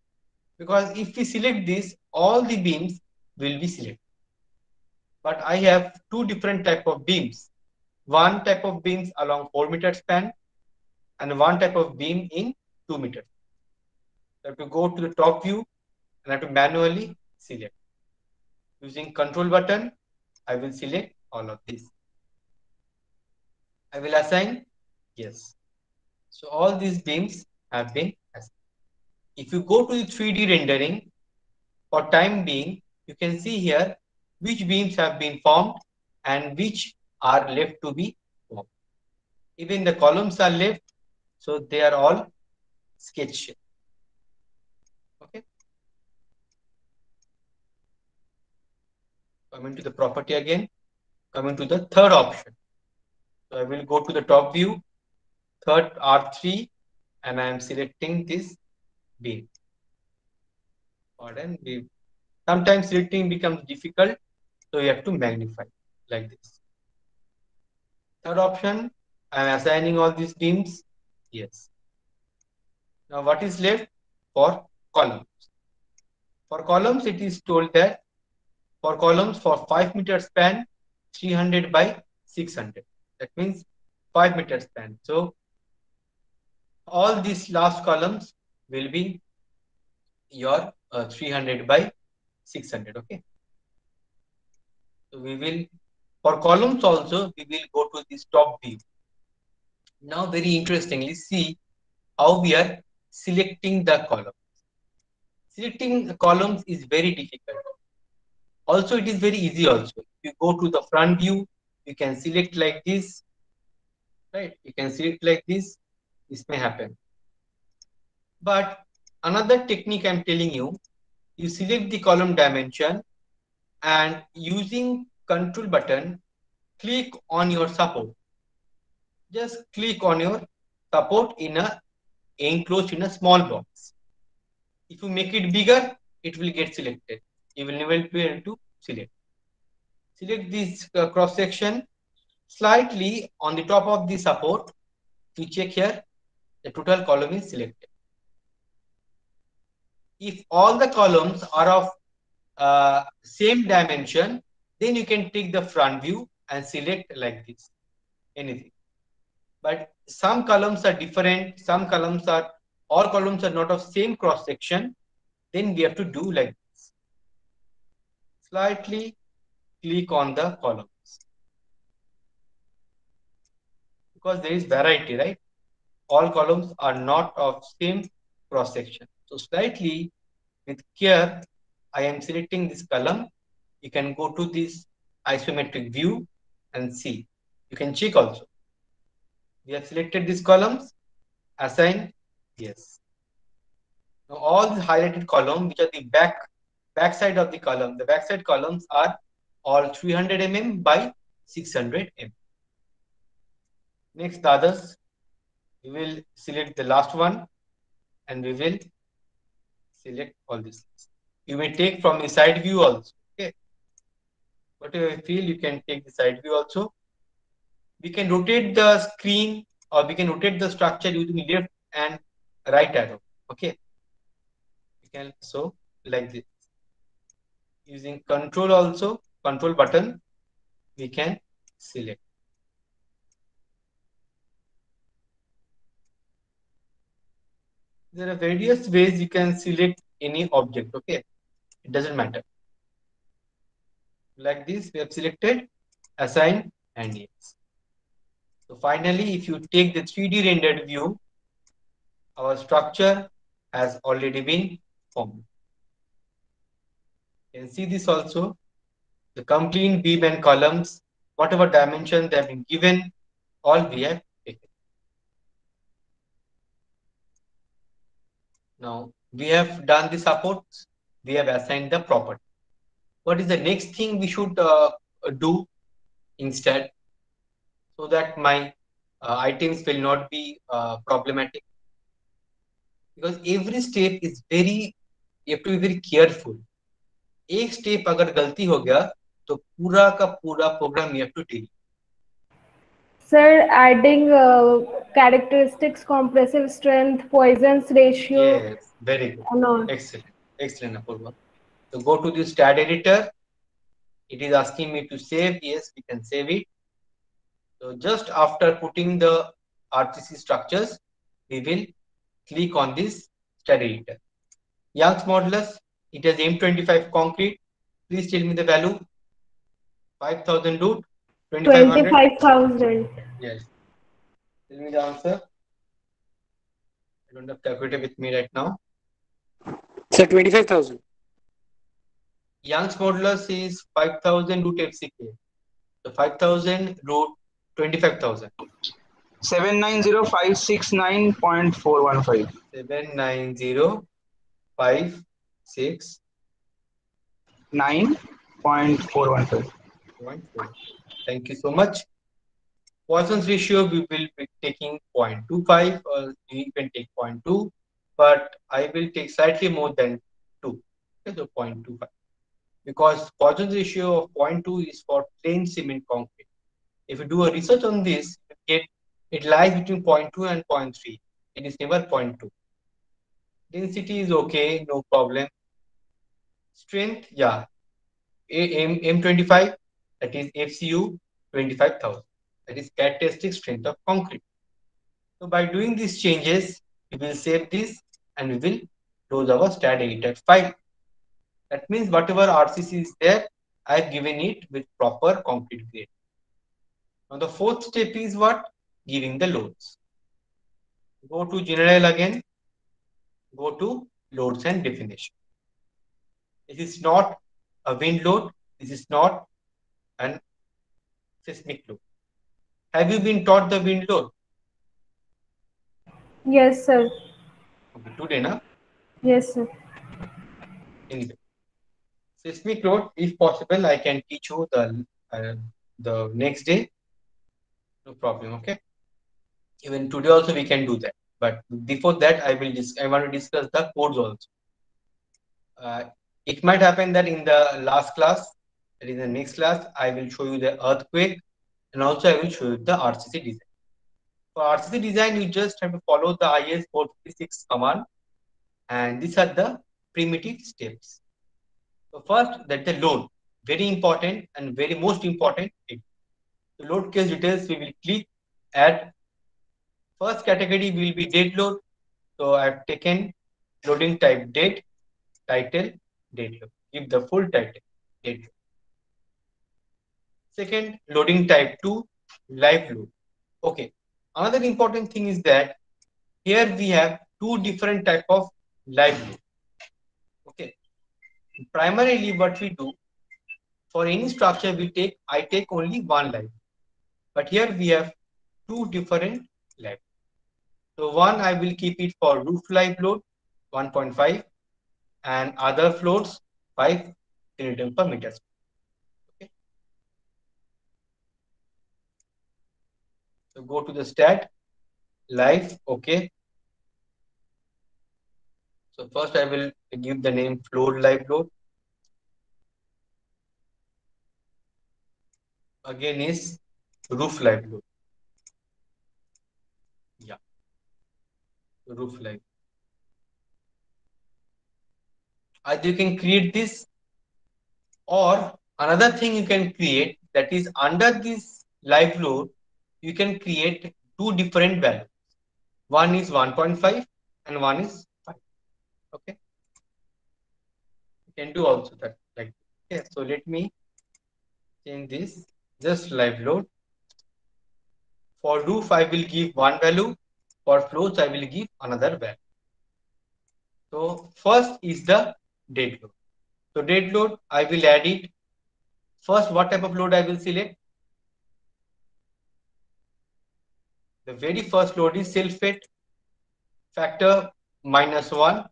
because if we select this, all the beams will be selected. But I have two different type of beams. One type of beams along 4 meter span and one type of beam in 2 meters. I have to go to the top view and I have to manually select. Using control button, I will select all of these. I will assign, yes. So all these beams have been assigned. If you go to the 3D rendering, for time being, you can see here which beams have been formed and which are left to be formed. Even the columns are left, so they are all sketch. Okay. Coming to the property again, coming to the third option. So I will go to the top view, third R3, and I am selecting this beam. Pardon, beam. Sometimes selecting becomes difficult, so you have to magnify like this. Third option, I am assigning all these beams. Yes. Now what is left for columns? For columns, it is told that for columns for 5 meter span, 300 by 600. That means 5 meter span. So all these last columns will be your 300 by 600. Okay. So we will, for columns also, we will go to this top view. Now very interestingly, see how we are selecting the columns. Selecting the columns is very difficult. Also, it is very easy also. If you go to the front view, you can select like this, right? You can select like this. This may happen. But another technique I'm telling you, you select the column dimension and using control button, click on your support. Just click on your support in a enclosed in a small box. If you make it bigger, it will get selected. You will never be able to select. Select this cross section slightly on the top of the support. You check here, the total column is selected. If all the columns are of same dimension, then you can take the front view and select like this, anything. But some columns are different, some columns are, all columns are not of same cross section, then we have to do like this. Slightly click on the columns. Because there is variety, right? All columns are not of same cross section. So slightly with care, I am selecting this column. You can go to this isometric view and see. You can check also. We have selected these columns, assign, yes. Now all the highlighted columns, which are the back side of the column, the backside columns are all 300 mm by 600 mm. Next, the others, we will select the last one and we will select all these things. You may take from the side view also. Okay. Whatever you feel, you can take the side view also. We can rotate the screen or we can rotate the structure using left and right arrow. Okay. You can so like this. Using control also, control button, we can select. There are various ways you can select any object. Okay. It doesn't matter. Like this, we have selected, assign, and yes. So finally, if you take the 3D rendered view, our structure has already been formed. You can see this also. The complete beam and columns, whatever dimension they have been given, all we have taken. Now, we have done the supports. We have assigned the property. What is the next thing we should do instead so that my items will not be problematic? Because every step is very, you have to be very careful. एक step अगर गलती हो गया तो पूरा का पूरा programme you have to delete. Sir, adding characteristics, compressive strength, Poisson's ratio. Yes, very good. And all. Excellent. Excellent, Apurva. So go to the STAD editor. It is asking me to save. Yes, we can save it. So just after putting the RCC structures, we will click on this STAD editor. Young's modulus, it has M25 concrete. Please tell me the value. 5,000 root, 2,500. 25,000. Yes. Tell me the answer. I don't have calculator with me right now. Sir, 25,000. Young's modulus is 5,000 root FCK. So 5,000 root 25,000. 790,569.415. 790,569.4. 9.415. Thank you so much. Poisson's ratio, we will be taking 0.25 or you can take 0.2, but I will take slightly more than 2. Okay, so 0.25. Because Poisson's ratio of 0.2 is for plain cement concrete. If you do a research on this, it lies between 0.2 and 0.3. It is never 0.2. Density is okay, no problem. Strength, yeah. M25, that is FCU 25,000. That is characteristic strength of concrete. So by doing these changes, we will save this and we will close our STAD editor file. That means whatever RCC is there, I have given it with proper concrete grade. Now the fourth step is what? Giving the loads. Go to general again. Go to loads and definition. This is not a wind load. This is not an seismic load. Have you been taught the wind load? Yes, sir. Okay, today, na? Yes, sir. Anyway, seismic load, if possible, I can teach you the next day. No problem. Okay. Even today also we can do that. But before that, I want to discuss the codes also. It might happen that in the last class, that is the next class, I will show you the earthquake and also I will show you the RCC design. For RCC design, you just have to follow the IS 456 command, and these are the primitive steps. So first, that the load, very important and very most important thing. The load case details, we will click add. First category will be dead load. So I've taken loading type dead, title, dead load. Give the full title, dead load. Second, loading type 2, live load. Okay. Another important thing is that here we have two different type of live load. Okay. Primarily what we do, for any structure I take only one live. But here we have two different live. So one I will keep it for roof live load 1.5 and other floors 5 kilonewton per meter. Okay. So go to the stat live. Okay. So first I will give the name floor live load. Again is roof live load. Yeah. Roof live. Either you can create this, or another thing you can create, that is under this live load you can create two different values. One is 1.5 and one is 5. Okay. You can do also that like this. Okay. So let me change this, just live load. For roof I will give one value, for floors I will give another value. So first is the dead load. So dead load I will add it. First, what type of load I will select? The very first load is self-weight, factor -1,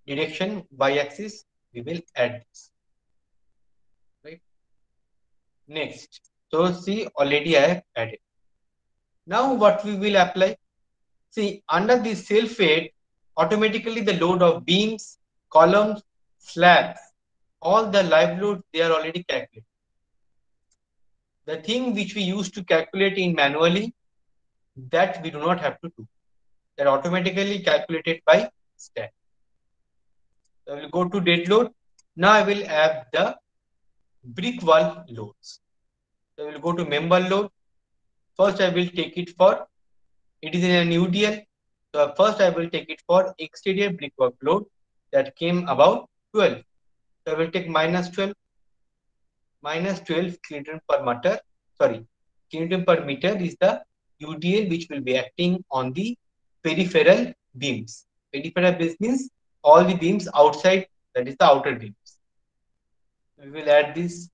direction y-axis. We will add this. Right. Next. So see, already I have added. Now what we will apply? See, under the self-weight, automatically the load of beams, columns, slabs, all the live loads, they are already calculated. The thing which we used to calculate in manually, that we do not have to do. That automatically calculated by stat. So I will go to dead load. Now I will add the brick wall loads. So I will go to member load. First I will take it for, it is in an UDL. So first I will take it for exterior brickwork load that came about 12. So I will take -12. -12 kilonewton per meter. Sorry, kilonewton per meter is the UDL which will be acting on the peripheral beams. Peripheral beams means all the beams outside, that is the outer beams. We will add this.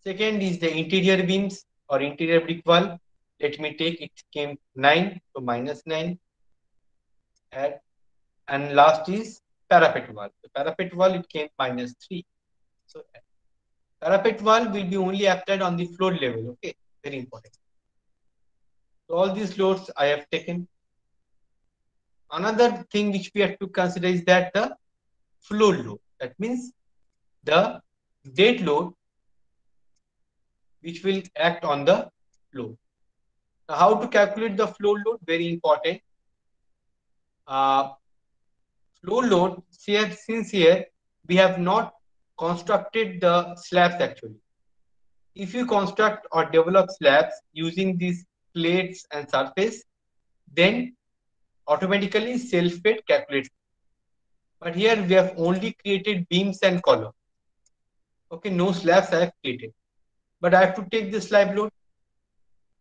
Second is the interior beams or interior brick wall. Let me take, it came 9, so -9. Add. And last is parapet wall. The parapet wall, it came -3. So parapet wall will be only applied on the floor level. Okay, very important. So all these loads I have taken. Another thing which we have to consider is that the floor load. That means the dead load which will act on the floor. Now, how to calculate the floor load? Very important. Floor load, since here we have not constructed the slabs actually. If you construct or develop slabs using these plates and surface, then automatically self-weight calculates. But here we have only created beams and columns. Okay, no slabs I have created. But I have to take the slab load.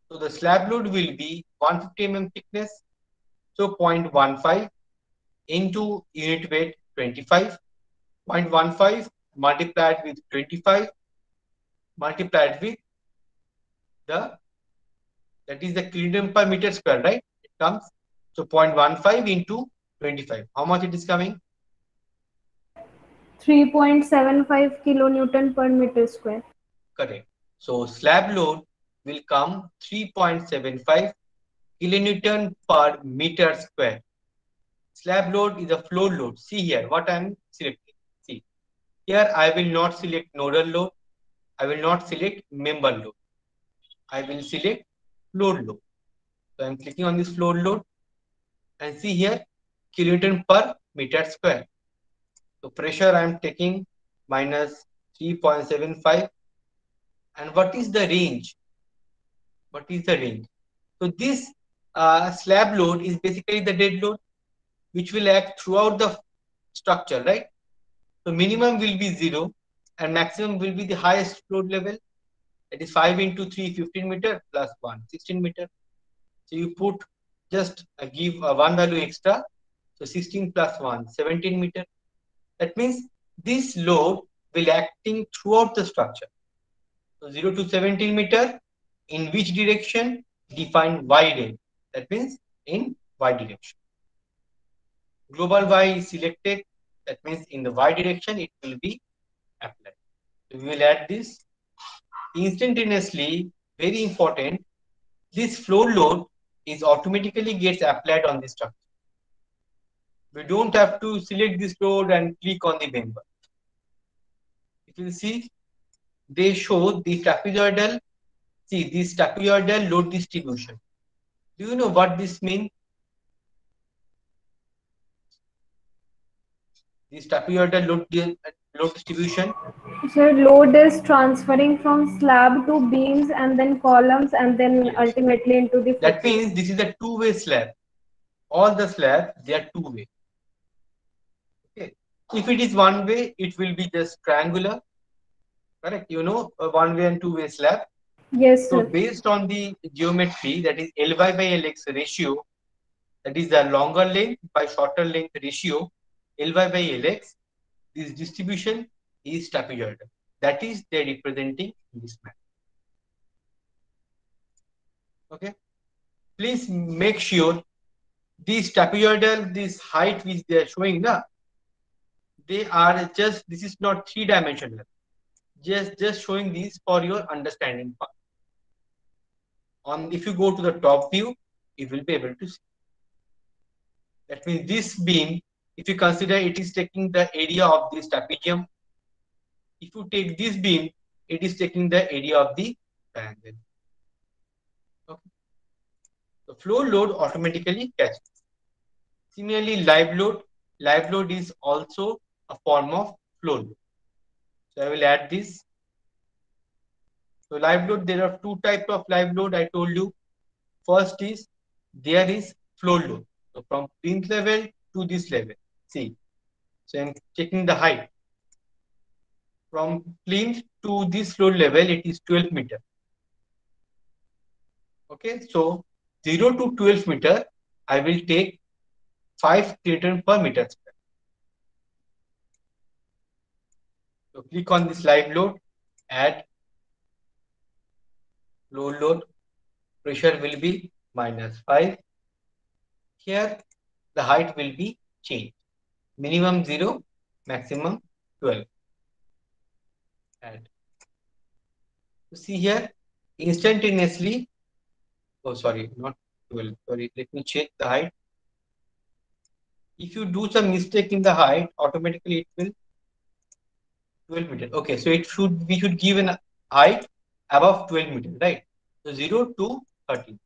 So the slab load will be 150 mm thickness. So 0.15 into unit weight 25. 0.15 multiplied with 25 multiplied with the, that is the kilonewton per meter square, right? It comes. So 0.15 into 25. How much it is coming? 3.75 kilonewton per meter square. Correct. So slab load will come 3.75 kilonewton per meter square. Slab load is a floor load. See here what I am selecting. See here I will not select nodal load. I will not select member load. I will select floor load. So I am clicking on this floor load and see here kilonewton per meter square. So pressure I am taking -3.75. And what is the range? What is the range? So this slab load is basically the dead load which will act throughout the structure, right? So minimum will be 0 and maximum will be the highest load level. That is 5 into 3, 15 meter plus 1, 16 meter. So you put just give one value extra. So 16 plus 1, 17 meter. That means this load will acting throughout the structure. So 0 to 17 meter, in which direction? Define y day. That means in y direction. Global y is selected. That means in the y direction it will be applied. So we will add this instantaneously. Very important. This flow load is automatically gets applied on the structure. We don't have to select this load and click on the member. If you see, they show the trapezoidal. See this trapezoidal load distribution. Do you know what this means? This trapezoidal load distribution. So load is transferring from slab to beams and then columns and then Yes. ultimately into the That footing. means this is a two-way slab. All the slabs, they are two-way. Okay. If it is one way, it will be just triangular. Correct? You know, a one-way and two-way slab. Yes, So sir. based on the geometry, that is Ly by Lx ratio, that is the longer length by shorter length ratio, Ly by Lx, this distribution is trapezoidal. That is they representing this map. Okay. Please make sure this trapezoidal, this height which they are showing now, they are just, this is not three-dimensional. Just showing these for your understanding part. If you go to the top view, you will be able to see. That means this beam, if you consider it is taking the area of this trapezium, if you take this beam, it is taking the area of the triangle. Okay. The flow load automatically catches. Similarly, live load is also a form of flow load. So I will add this. So live load, there are two types of live load I told you. First is, there is flow load. So from plinth level to this level. See, so I'm checking the height. From plinth to this load level, it is 12 meter. Okay, so 0 to 12 meter, I will take 5 kilonewton per meter square. So click on this live load, add flow load, pressure will be -5. Here, the height will be changed. Minimum 0, maximum 12. Add. You see here, instantaneously, oh sorry, not 12, sorry, let me check the height. If you do some mistake in the height, automatically it will 12 meter. Okay, so we should give an height above 12 meter, right? So 0 to 13.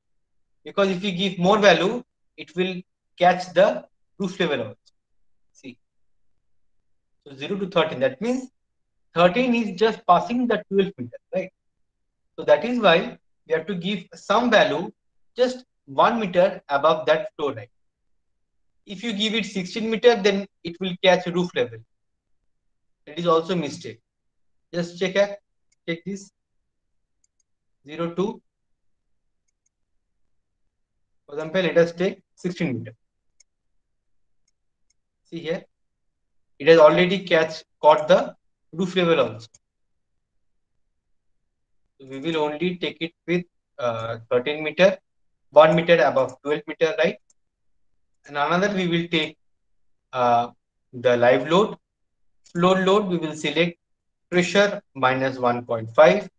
Because if you give more value, it will catch the roof level also. See. So 0 to 13. That means 13 is just passing the 12 meter, right? So that is why we have to give some value just 1 meter above that floor height. If you give it 16 meter, then it will catch roof level. That is also mistake. Just check this 0 to, for example, let us take 16 meter. See here, it has already caught the roof level also. So we will only take it with 13 meter, 1 meter above 12 meter, right? And another we will take the live load. Flow load, we will select pressure -1.5.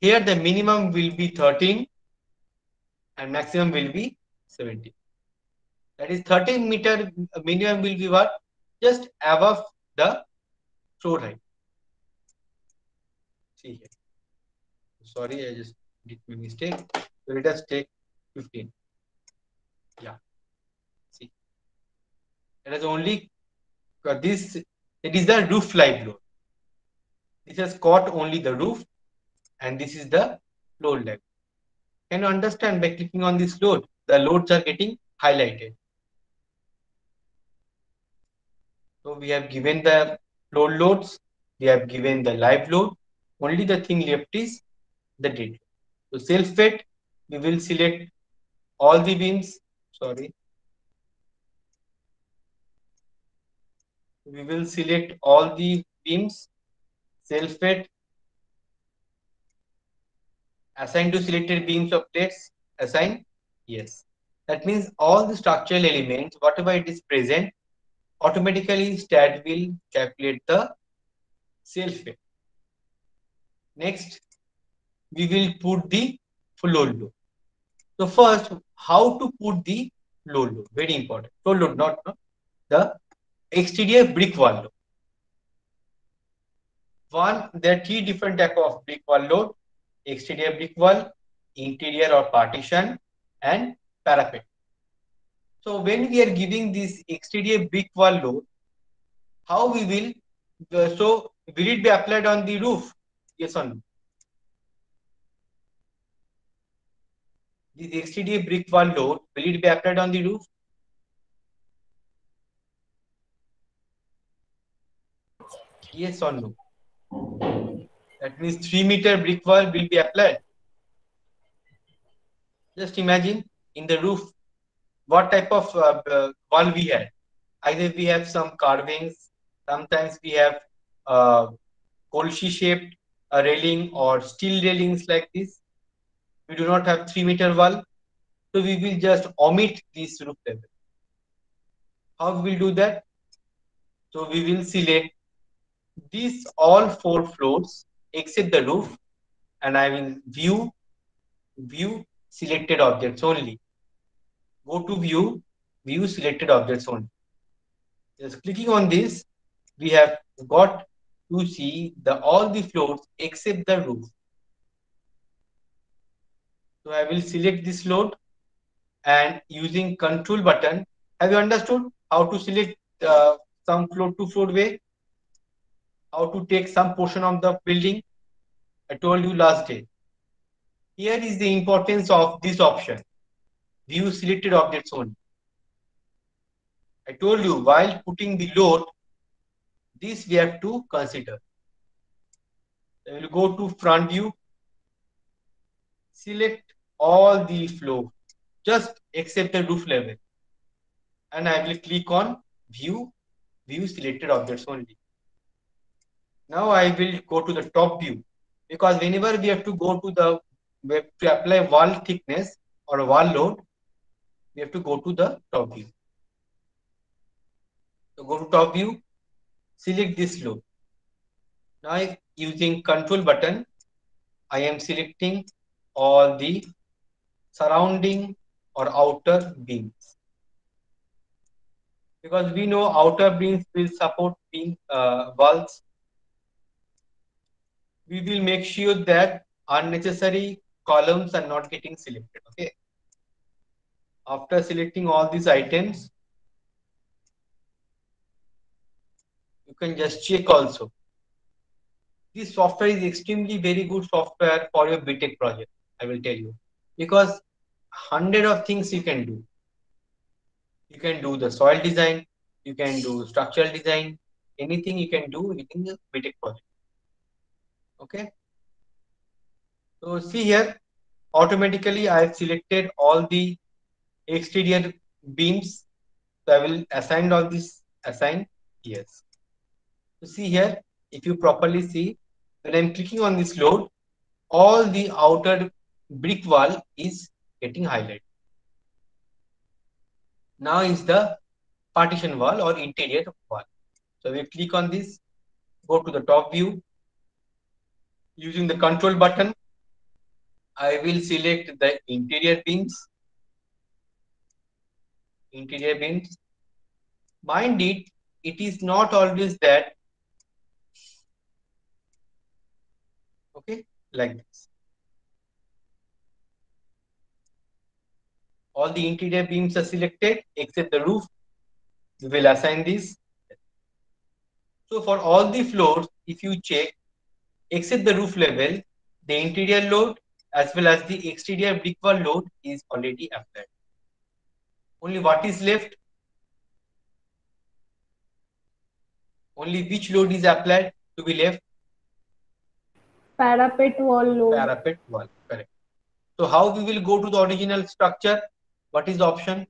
Here the minimum will be 13 and maximum will be 70. That is 13 meter minimum will be what? Just above the floor height. See here. Sorry, I just did my mistake. So let us take 15. Yeah. See. It is only this. It is the roof live load. This has caught only the roof, and this is the load level. Can you understand by clicking on this load? The loads are getting highlighted. So we have given the load loads, we have given the live load. Only the thing left is the dead load. So self-weight, we will select all the beams. Sorry. We will select all the beams, self-weight, assign to selected beams of plates, assign, yes. That means all the structural elements, whatever it is present, automatically STAT will calculate the self-weight. Next, we will put the floor load. So first, how to put the floor load? Very important. Floor load, not the exterior brick wall load. There are three different type of brick wall load: exterior brick wall, interior or partition, and parapet. So when we are giving this exterior brick wall load, how we will, so will it be applied on the roof? Yes or no? This exterior brick wall load, will it be applied on the roof? Yes or no? That means 3-meter brick wall will be applied. Just imagine in the roof, what type of wall we had. Either we have some carvings, sometimes we have colchi shaped railing or steel railings like this. We do not have 3-meter wall, so we will just omit this roof level. How we will do that? So we will select these all 4 floors except the roof, and I will view selected objects only. Go to view selected objects only. Just clicking on this, we have got to see all the floors except the roof. So I will select this load, and using control button, have you understood how to select some floor to floor way? How to take some portion of the building? I told you last day. Here is the importance of this option, view selected objects only. I told you while putting the load, this we have to consider. I will go to front view, select all the floor, just except the roof level, and I will click on view selected objects only. Now I will go to the top view, because whenever we have to go to to apply wall thickness or a wall load, we have to go to the top view. So go to top view, select this load. Now using control button, I am selecting all the surrounding or outer beams, because we know outer beams will support beam walls. We will make sure that unnecessary columns are not getting selected. Okay. After selecting all these items, you can just check also. This software is extremely very good software for your BTech project, I will tell you, because 100 of things you can do. You can do the soil design, you can do structural design, anything you can do within the BTech project. Okay. So see here, automatically I have selected all the exterior beams. So I will assign all this, assign, yes. So see here, if you properly see, when I'm clicking on this load, all the outer brick wall is getting highlighted. Now is the partition wall or interior wall. So we click on this, go to the top view. Using the control button, I will select the interior beams. Interior beams. Mind it, it is not always that. Okay, like this. All the interior beams are selected except the roof. We will assign this. So for all the floors, if you check, except the roof level, the interior load as well as the exterior brick wall load is already applied. Only what is left? Only which load is applied to be left? Parapet wall load. Parapet wall, correct. So how we will go to the original structure? What is the option?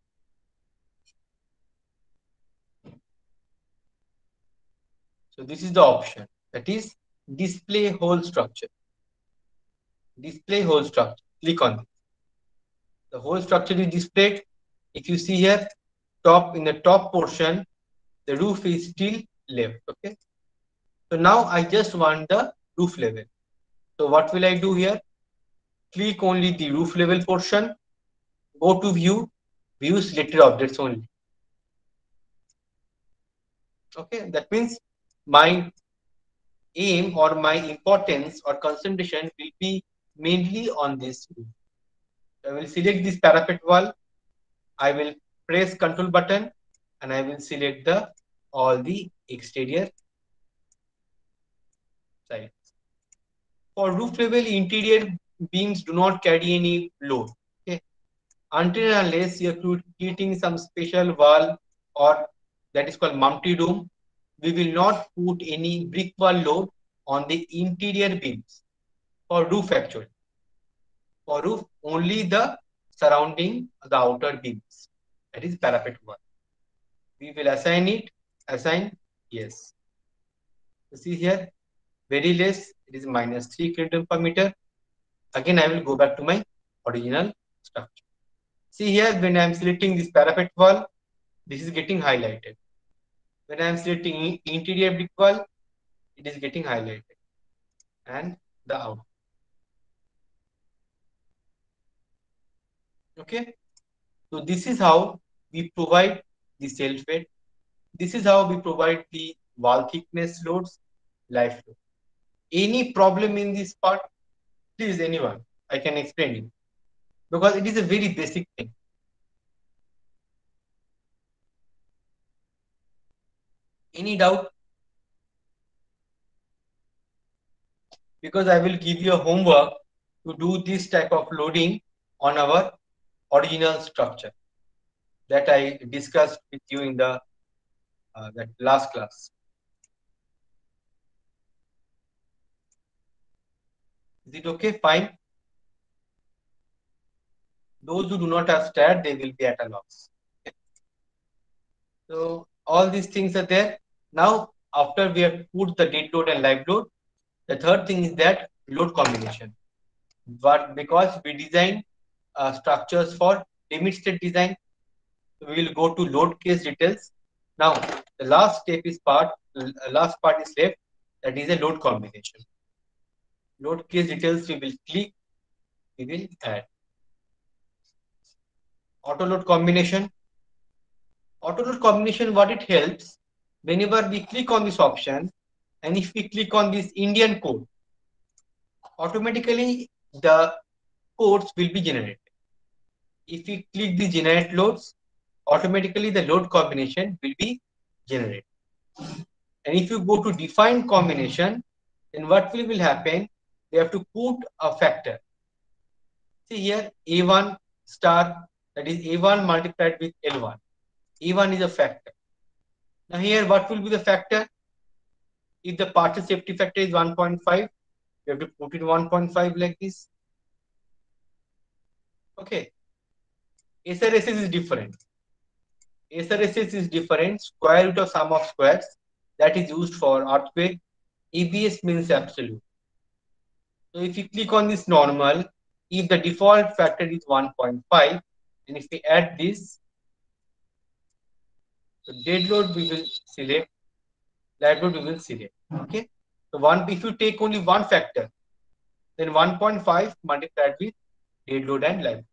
So this is the option, that is display whole structure. Display whole structure. Click on this. The whole structure is displayed. If you see here, top in the top portion, the roof is still left. Okay. So now I just want the roof level. So what will I do here? Click only the roof level portion. Go to view, view selected objects only. Okay, that means my aim or my importance or concentration will be mainly on this roof. I will select this parapet wall. I will press Control button and I will select the all the exterior sides. For roof level, interior beams do not carry any load. Okay, until and unless you are creating some special wall or that is called multi dome, we will not put any brick wall load on the interior beams for roof actually. For roof, only the surrounding the outer beams. That is parapet wall. We will assign it. Assign yes. You see here, very less. It is -3 kN per meter. Again, I will go back to my original structure. See here, when I am selecting this parapet wall, this is getting highlighted. When I am selecting interior brick wall, it is getting highlighted. And the out. Okay. So this is how we provide the self-weight. This is how we provide the wall thickness loads, life load. Any problem in this part, please anyone, I can explain it. Because it is a very basic thing. Any doubt? Because I will give you a homework to do this type of loading on our original structure that I discussed with you in the that last class. Is it okay? Fine. Those who do not have stat, they will be at a loss. Okay. So all these things are there. Now, after we have put the dead load and live load, the third thing is that load combination. But because we design structures for limit state design, we will go to load case details. Now, the last step is last part is left, that is a load combination. Load case details we will click, we will add. Auto load combination. Auto load combination, what it helps, whenever we click on this option, and if we click on this Indian code, automatically the codes will be generated. If we click the generate loads, automatically the load combination will be generated. And if you go to define combination, then what will happen? We have to put a factor. See here, A1 star, that is A1 multiplied with L1. A1 is a factor. Now here, what will be the factor? If the partial safety factor is 1.5, you have to put in 1.5 like this. Okay. SRSS is different. SRSS is different. Square root of sum of squares, that is used for earthquake. ABS means absolute. So if you click on this normal, if the default factor is 1.5, and if we add this, so dead load we will select, live load we will select. Okay. So if you take only one factor, then 1.5 multiplied with dead load and live.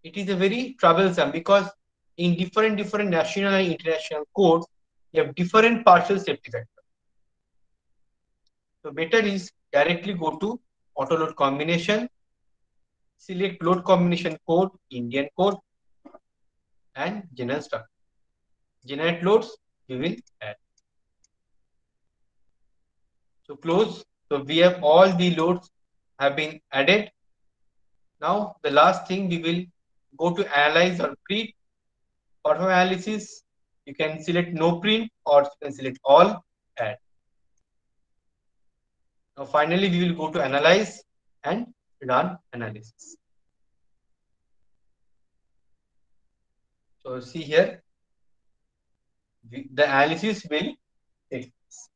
It is a very troublesome because in different national and international codes, you have different partial safety factor. So better is directly go to auto load combination, select load combination code, Indian code, and general structure. Generate loads, we will add. So close. So we have all the loads have been added. Now the last thing, we will go to analyze or print. For analysis, you can select no print or you can select all, add. Now finally we will go to analyze and run analysis. So see here, the analysis will take place.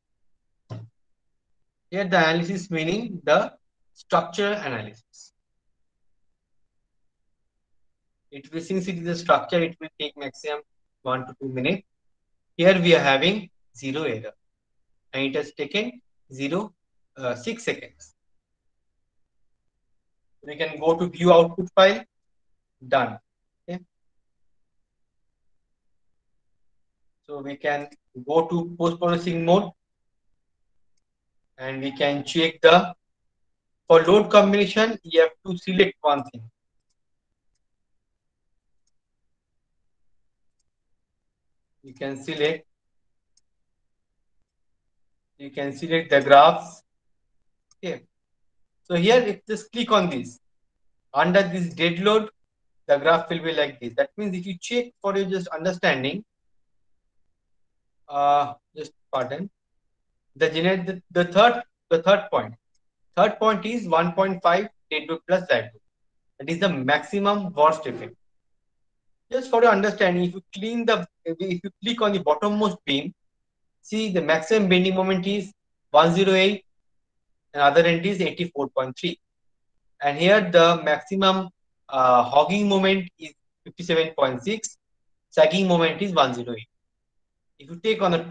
Here the analysis meaning the structure analysis. It will, since it is a structure, it will take maximum 1 to 2 minutes. Here we are having 0 error and it has taken 6 seconds. We can go to view output file, done. Okay. So we can go to post-processing mode and we can check the, for load combination, you have to select one thing. You can select the graphs. Okay. So here, if just click on this, under this dead load, the graph will be like this. That means if you check for your just understanding, just pardon, the third point. Third point is 1.5 dead load plus live load. That is the maximum worst effect. Just for your understanding, if you click on the bottommost beam, see the maximum bending moment is 108 and other end is 84.3. And here the maximum hogging moment is 57.6, sagging moment is 108. If you take on the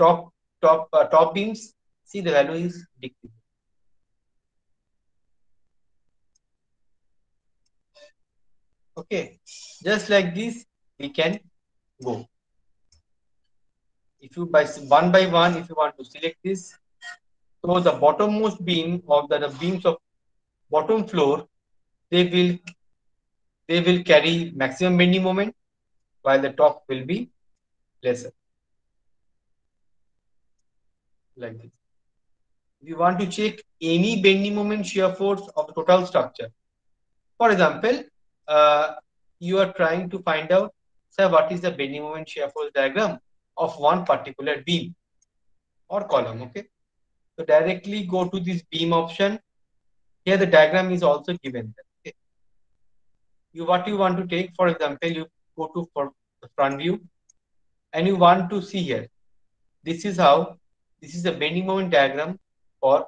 top beams, see the value is decreasing. Okay, just like this we can go. If you by one, if you want to select this, so the bottommost beam of the beams of bottom floor, they will carry maximum bending moment, while the top will be lesser. Like this. If you want to check any bending moment shear force of the total structure, for example, you are trying to find out, sir, what is the bending moment shear force diagram of one particular beam or column. Okay, so directly go to this beam option. Here the diagram is also given there. Okay. What you want to take, for example, you go to for the front view and you want to see here. This is the bending moment diagram for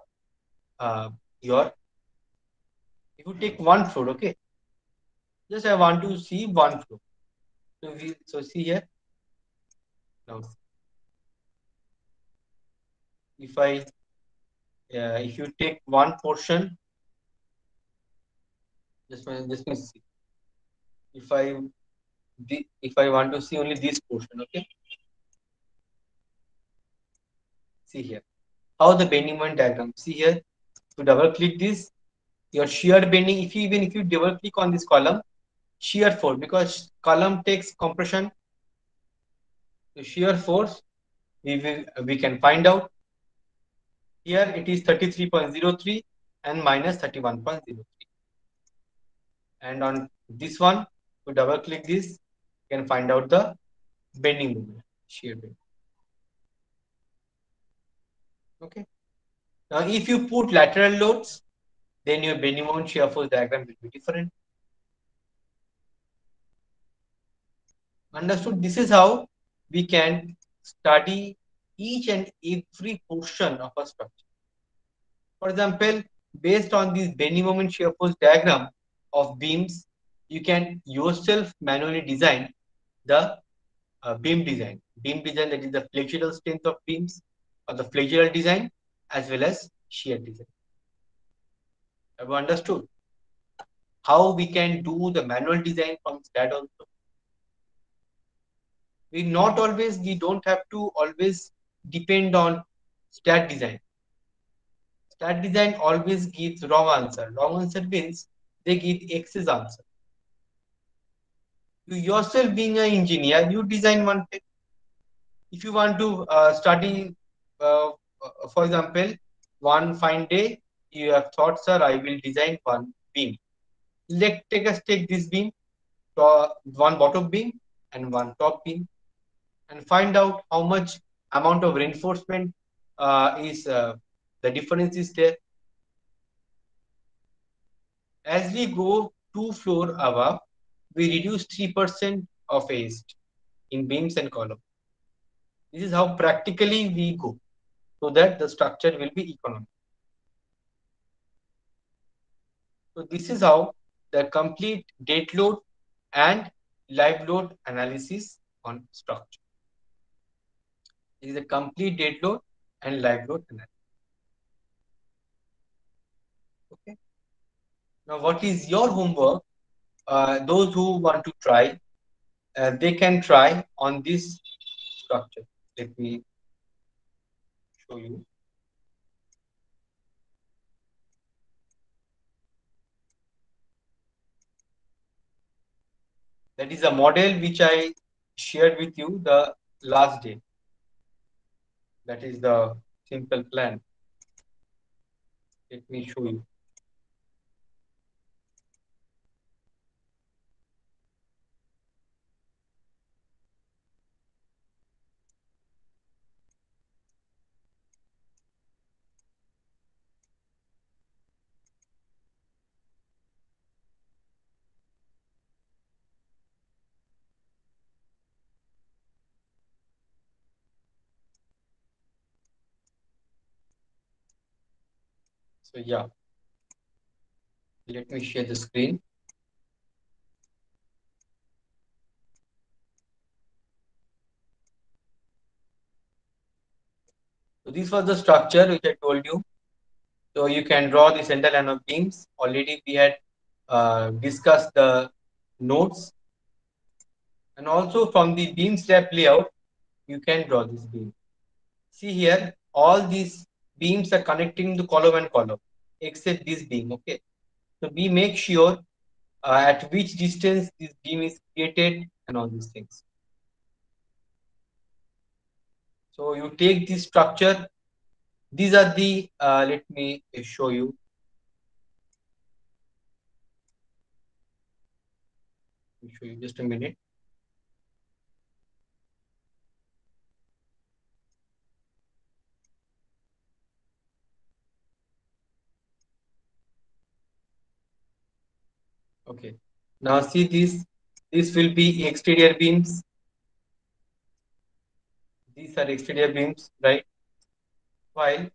your, if you take one floor. Okay, just I want to see one floor. So see here. Now, if you take one portion, just me see. If I want to see only this portion, okay. See here, how the bending moment diagram. See here, to double click this, your shear bending. Even if you double click on this column, shear force, because column takes compression. The shear force we can find out. Here it is 33.03 and minus 31.03. And on this one, to double click this, you can find out the bending moment, shear bending. Okay. Now, if you put lateral loads, then your bending moment shear force diagram will be different. Understood? This is how we can study each and every portion of a structure. For example, based on this bending moment shear force diagram of beams, you can yourself manually design the beam design. Beam design, that is the flexural strength of beams, or the flexural design, as well as shear design. Have you understood how we can do the manual design from STAAD also? We don't have to always depend on STAAD design. STAAD design always gives wrong answer. Wrong answer means they give X's answer. You yourself being an engineer, you design one thing. If you want to study, for example, one fine day, you have thought, sir, I will design one beam. Take this beam, one bottom beam and one top beam, and find out how much amount of reinforcement is the difference is there. As we go 2 floors above, we reduce 3% of waste in beams and columns. This is how practically we go, so that the structure will be economic. So this is how the complete dead load and live load analysis on structure. This is a complete dead load and live load analysis. Okay. Now, what is your homework? Those who want to try, they can try on this structure. Let me show you. That is a model which I shared with you the last day. That is the simple plan. Let me show you. So yeah, let me share the screen. So this was the structure which I told you. So you can draw the center line of beams. Already we had discussed the nodes, and also from the beam slab layout, you can draw this beam. See here, all these beams are connecting the column and column, except this beam. Okay, so we make sure at which distance this beam is created and all these things. So you take this structure. These are the let me show you. Show you just a minute. Okay. Now see this. This will be exterior beams. These are exterior beams, right? While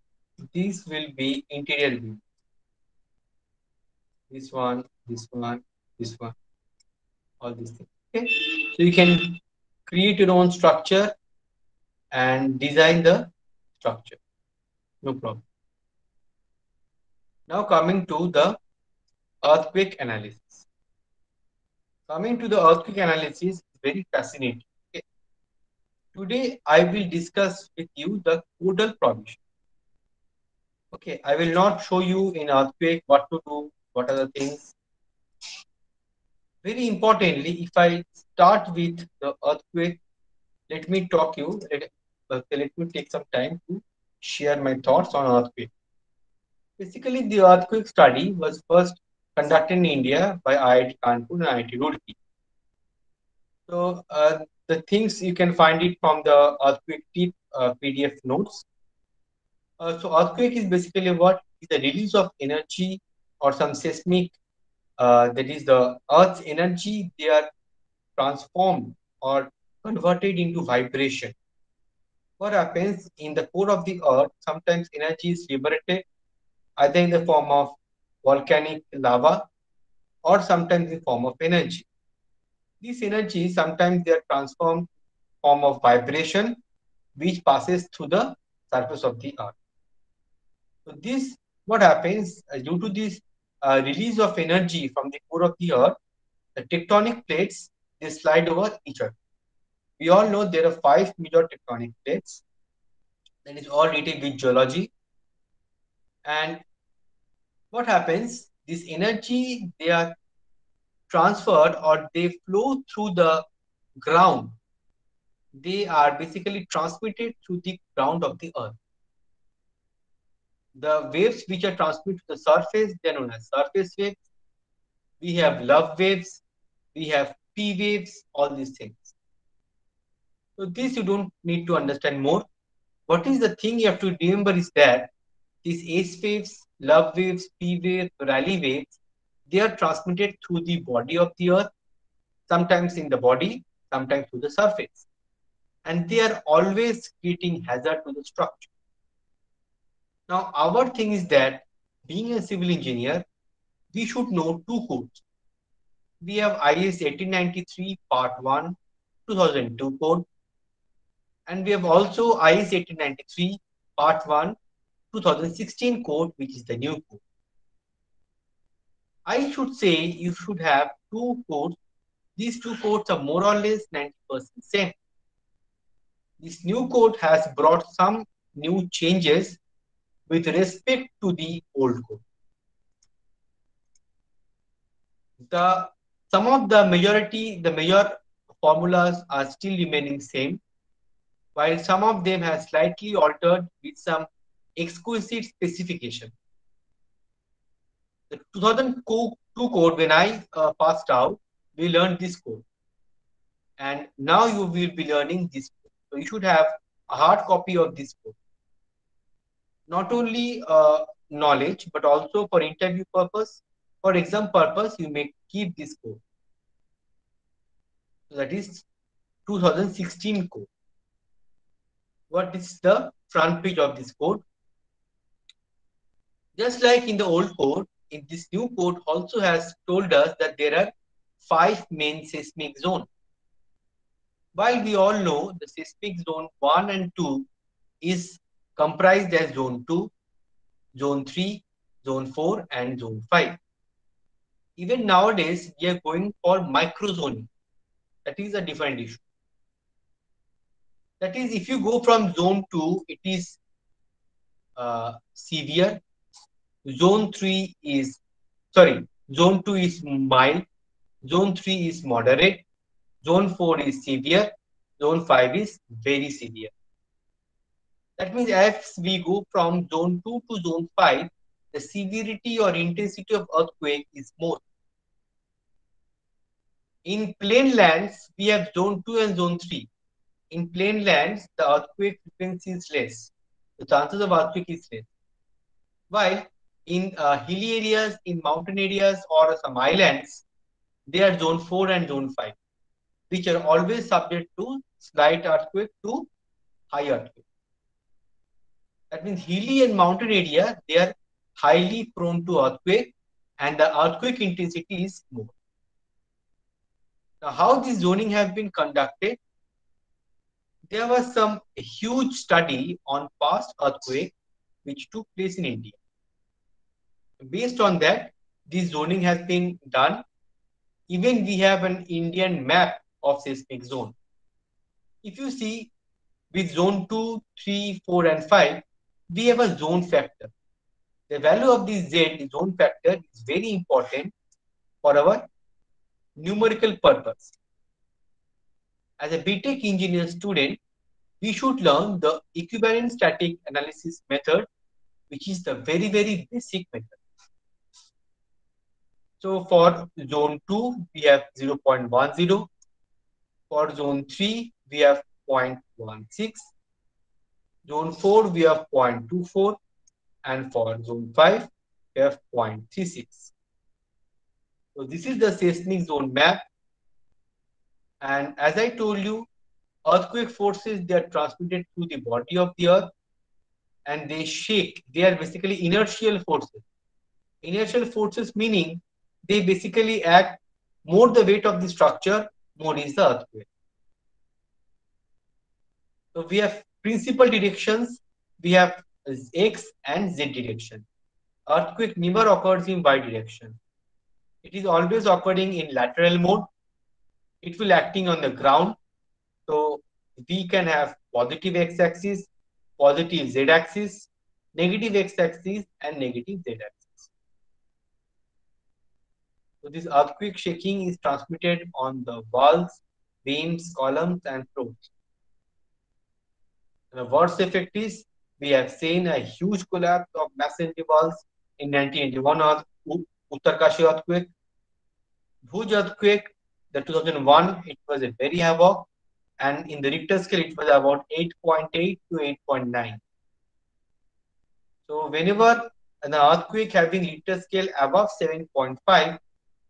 these will be interior beams. This one, this one, this one, all these things. Okay. So you can create your own structure and design the structure. No problem. Now coming to the earthquake analysis. Coming to the earthquake analysis, very fascinating. Okay. Today I will discuss with you the codal provision. Okay, I will not show you in earthquake what to do, what are the things. Very importantly, if I start with the earthquake, let me talk you. Let me take some time to share my thoughts on earthquake. Basically, the earthquake study was first conducted in India by IIT Kanpur and IIT Roorkee. So the things you can find it from the earthquake tip PDF notes. So earthquake is basically what is the release of energy or some seismic, that is the Earth's energy, they are transformed or converted into vibration. What happens in the core of the Earth? Sometimes energy is liberated either in the form of volcanic lava or sometimes in form of energy. This energy sometimes they are transformed form of vibration which passes through the surface of the Earth. So this what happens due to this release of energy from the core of the Earth, the tectonic plates they slide over each other. We all know there are 5 major tectonic plates. That is all related with geology. And what happens? This energy they are transferred or they flow through the ground. They are basically transmitted through the ground of the Earth. The waves which are transmitted to the surface, they are known as surface waves. We have love waves, we have P waves, all these things. So this you don't need to understand more. What is the thing you have to remember is that these S waves, love waves, P waves, Rayleigh waves, They are transmitted through the body of the earth, sometimes in the body, sometimes to the surface. And they are always creating hazard to the structure. Now, our thing is that being a civil engineer, we should know two codes. We have IS 1893 Part 1 2002 code, and we have also IS 1893 Part 1 2016 code, which is the new code. I should say you should have two codes. These two codes are more or less 90% same. This new code has brought some new changes with respect to the old code. Some of the major formulas are still remaining same, while some of them have slightly altered with some exquisite specification. The 2002 code, when I passed out, we learned this code. And now you will be learning this code. So you should have a hard copy of this code. Not only knowledge, but also for interview purpose, for exam purpose, you may keep this code. So that is 2016 code. What is the front page of this code? Just like in the old code, in this new code also has told us that there are 5 main seismic zones. While we all know the seismic zone 1 and 2 is comprised as zone 2, zone 3, zone 4 and zone 5. Even nowadays, we are going for microzoning. That is a different issue. That is, if you go from zone 2, it is severe. Zone 2 is mild. Zone 3 is moderate. Zone 4 is severe. Zone 5 is very severe. That means as we go from zone 2 to zone 5, the severity or intensity of earthquake is more. In plain lands, we have zone 2 and zone 3. In plain lands, the earthquake frequency is less. The chances of earthquake is less. While in hilly areas, in mountain areas or some islands, they are zone 4 and zone 5, which are always subject to slight earthquake to high earthquake. That means hilly and mountain area, they are highly prone to earthquake and the earthquake intensity is more. Now, how this zoning has been conducted? There was some huge study on past earthquake which took place in India. Based on that, this zoning has been done. Even we have an Indian map of seismic zone. If you see with zone 2, 3, 4 and 5, we have a zone factor. The value of this Z, zone factor, is very important for our numerical purpose. As a BTech engineer student, we should learn the equivalent static analysis method, which is the very, very basic method. So for zone 2, we have 0.10. For zone 3, we have 0.16. Zone 4, we have 0.24. And for zone 5, we have 0.36. So this is the seismic zone map. And as I told you, earthquake forces, they are transmitted through the body of the earth and they shake. They are basically inertial forces. Inertial forces meaning they basically act more the weight of the structure, more is the earthquake. So we have principal directions. We have X and Z direction. Earthquake never occurs in Y direction. It is always occurring in lateral mode. It will acting on the ground. So we can have positive x-axis, positive z-axis, negative x-axis and negative z-axis. So this earthquake shaking is transmitted on the walls, beams, columns and floors. The worst effect is we have seen a huge collapse of masonry walls in 1981 Uttarkashi earthquake. Bhuj earthquake, the 2001, it was a very havoc, and in the Richter scale, it was about 8.8 to 8.9. So whenever an earthquake having Richter scale above 7.5,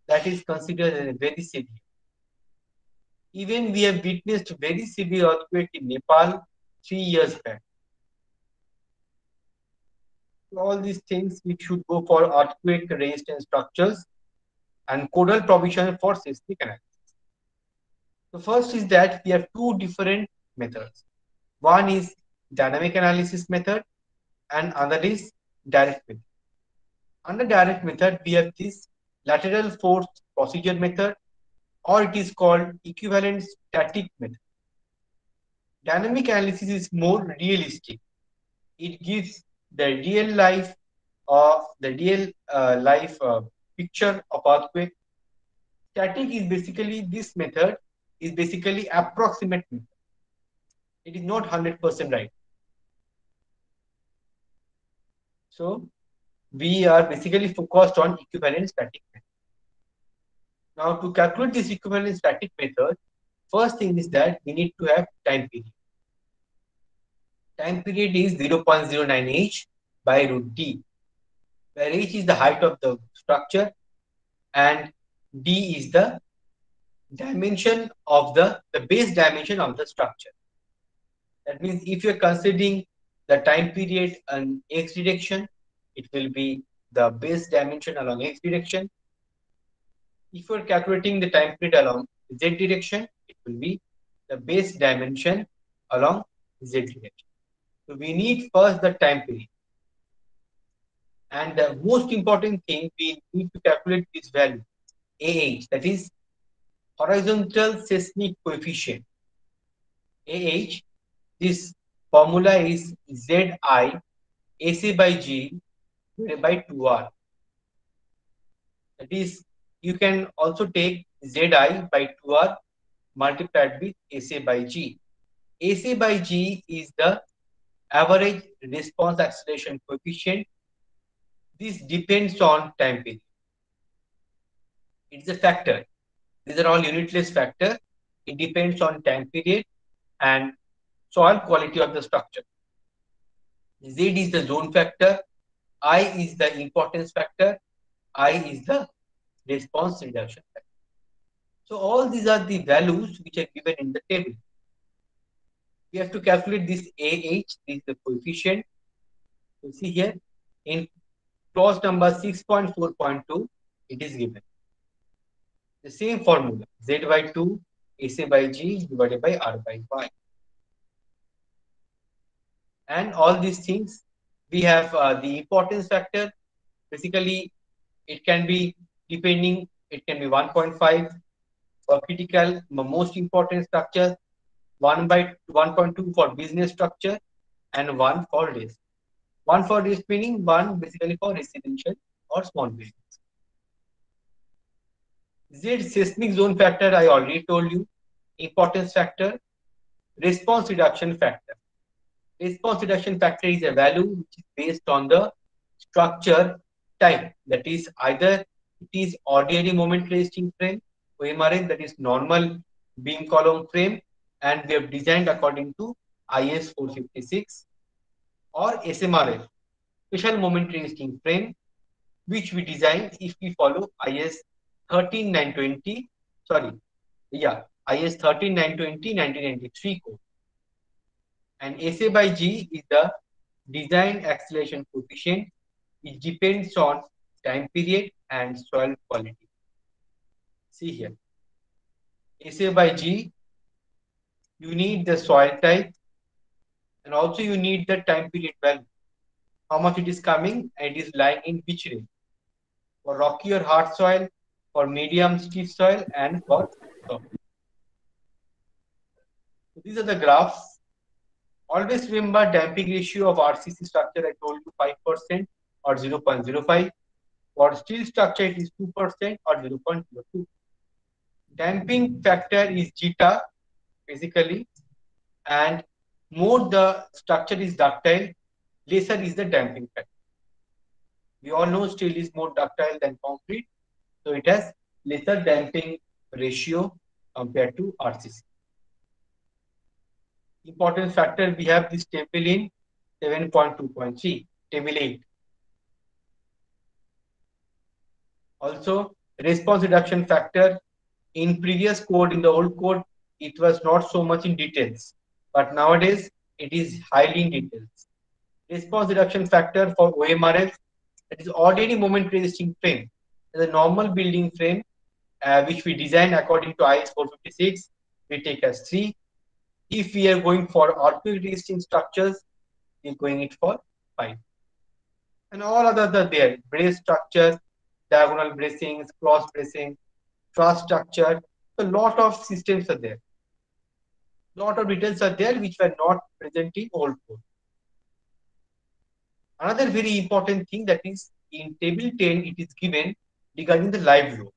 that is considered as very severe. Even we have witnessed very severe earthquake in Nepal 3 years back. All these things we should go for earthquake resistant structures and codal provision for seismic analysis. The first is that we have two different methods. One is dynamic analysis method and other is direct method. Under direct method, we have this lateral force procedure method, or it is called equivalent static method. Dynamic analysis is more realistic. It gives the real life picture of earthquake. Static is basically, this method is basically approximate method. It is not 100% right. So we are basically focused on equivalent static method. Now to calculate this equivalent static method, first thing is that we need to have time period. Time period is 0.09 h by root d, where h is the height of the structure and d is the dimension of the base dimension of the structure. That means if you're considering the time period in x direction, it will be the base dimension along x direction. If you're calculating the time period along z direction, it will be the base dimension along z direction. So we need first the time period. And the most important thing, we need to calculate this value, AH, that is horizontal seismic coefficient. AH, this formula is Zi SA by G divided by 2R. That is, you can also take Zi by 2R multiplied with SA by G. SA by G is the average response acceleration coefficient. This depends on time period. It's a factor. These are all unitless factor. It depends on time period and soil quality of the structure. Z is the zone factor. I is the importance factor. I is the response reduction factor. So all these are the values which are given in the table. We have to calculate this AH, this is the coefficient. You see here in clause number 6.4.2, it is given. The same formula, Z by 2, SA by G divided by R by Y. And all these things, we have the importance factor. Basically, it can be depending, it can be 1.5 for critical, most important structure, 1 by 1.2 for business structure, and 1 for risk. 1 for risk meaning 1 basically for residential or small business. Z seismic zone factor, I already told you. Importance factor, response reduction factor. Response reduction factor is a value which is based on the structure type. That is either it is ordinary moment resisting frame, OMRF, that is normal beam column frame, and we have designed according to IS 456, or SMRF, special moment resisting frame, which we design if we follow IS 13920, IS 13920 1993 code. And SA by G is the design acceleration coefficient. It depends on time period and soil quality. See here, SA by G, you need the soil type and also you need the time period value. How much it is coming and it is lying in which range? For rocky or hard soil, for medium stiff soil, and for soft. So these are the graphs. Always remember damping ratio of RCC structure, I told you 5% or 0.05. For steel structure, it is 2% or 0.02. Damping factor is zeta, basically, and more the structure is ductile, lesser is the damping factor. We all know steel is more ductile than concrete, so it has lesser damping ratio compared to RCC. Importance factor, we have this table in 7.2.3, table 8. Also, response reduction factor. In previous code, in the old code, it was not so much in details, but nowadays it is highly in details. Response reduction factor for OMRF, that is ordinary moment resisting frame. The normal building frame, which we design according to IS 456, we take as 3. If we are going for earthquake resisting structures, we are going it for 5. And all others are there: brace structure, diagonal bracings, cross bracing, truss structure. A lot of systems are there. Lot of details are there which were not present in old code. Another very important thing, that is in table 10 it is given regarding the live load.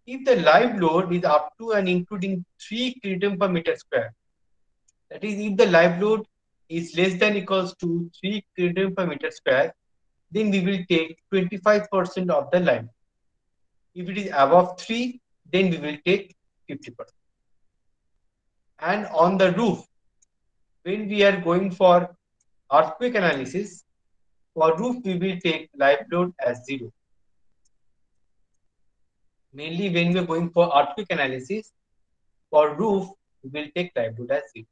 If the live load is up to and including 3 kilonewton per meter square, that is if the live load is less than equals to 3 kilonewton per meter square, then we will take 25% of the live. If it is above 3, then we will take 50%. And on the roof, when we are going for earthquake analysis, for roof we will take live load as 0. Mainly when we are going for earthquake analysis, for roof we will take live load as 0.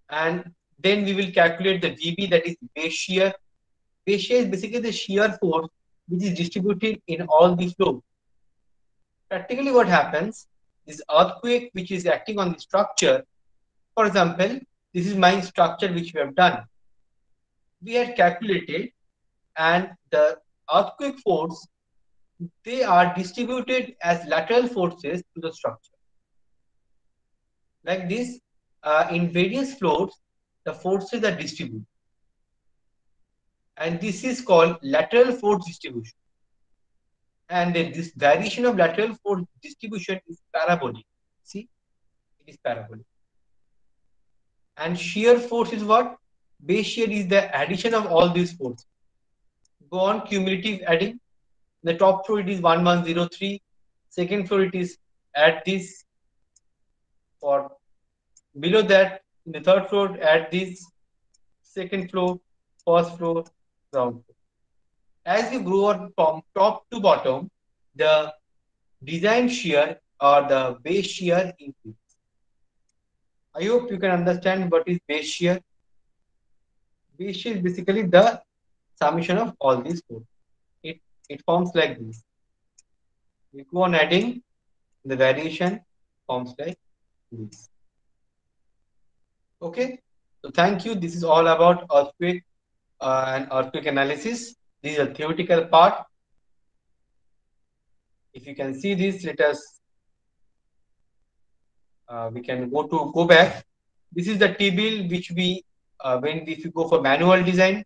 And then we will calculate the VB, that is base shear. Base shear is basically the shear force which is distributed in all the floors. Practically what happens, this earthquake which is acting on the structure, for example, this is my structure which we have done. We had calculated, and the earthquake force, they are distributed as lateral forces to the structure. Like this, in various floors, the forces are distributed. And this is called lateral force distribution. And then this variation of lateral force distribution is parabolic. See, it is parabolic. And shear force is what? Base shear is the addition of all these forces. Go on cumulative adding. The top floor it is 1103. Second floor it is add this. For below that, in the third floor add this. Second floor, first floor, ground floor. As you grow on from top to bottom, the design shear or the base shear increases. I hope you can understand what is base shear. Base shear is basically the summation of all these forces. It forms like this. We go on adding, the variation forms like this. Okay, so thank you. This is all about earthquake and earthquake analysis. This is a theoretical part. If you can see this, let us, we can go back. This is the table which we, if you go for manual design,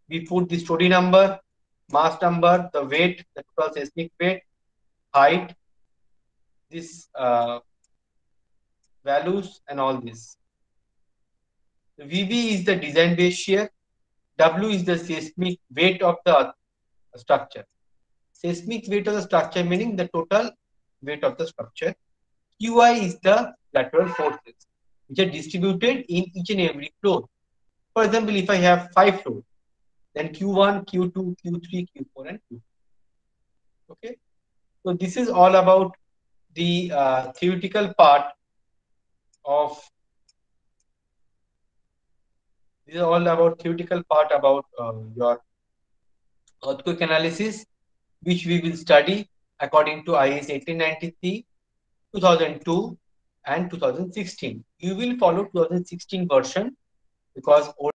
we put the story number, mass number, the weight, the total seismic weight, height, this values and all this. The VB is the design base shear. W is the seismic weight of the structure. Seismic weight of the structure meaning the total weight of the structure. QI is the lateral forces which are distributed in each and every floor. For example, if I have 5 floors, then Q1, Q2, Q3, Q4 and Q4. Okay. So this is all about the theoretical part of your earthquake analysis, which we will study according to IS 1893, 2002 and 2016. You will follow 2016 version because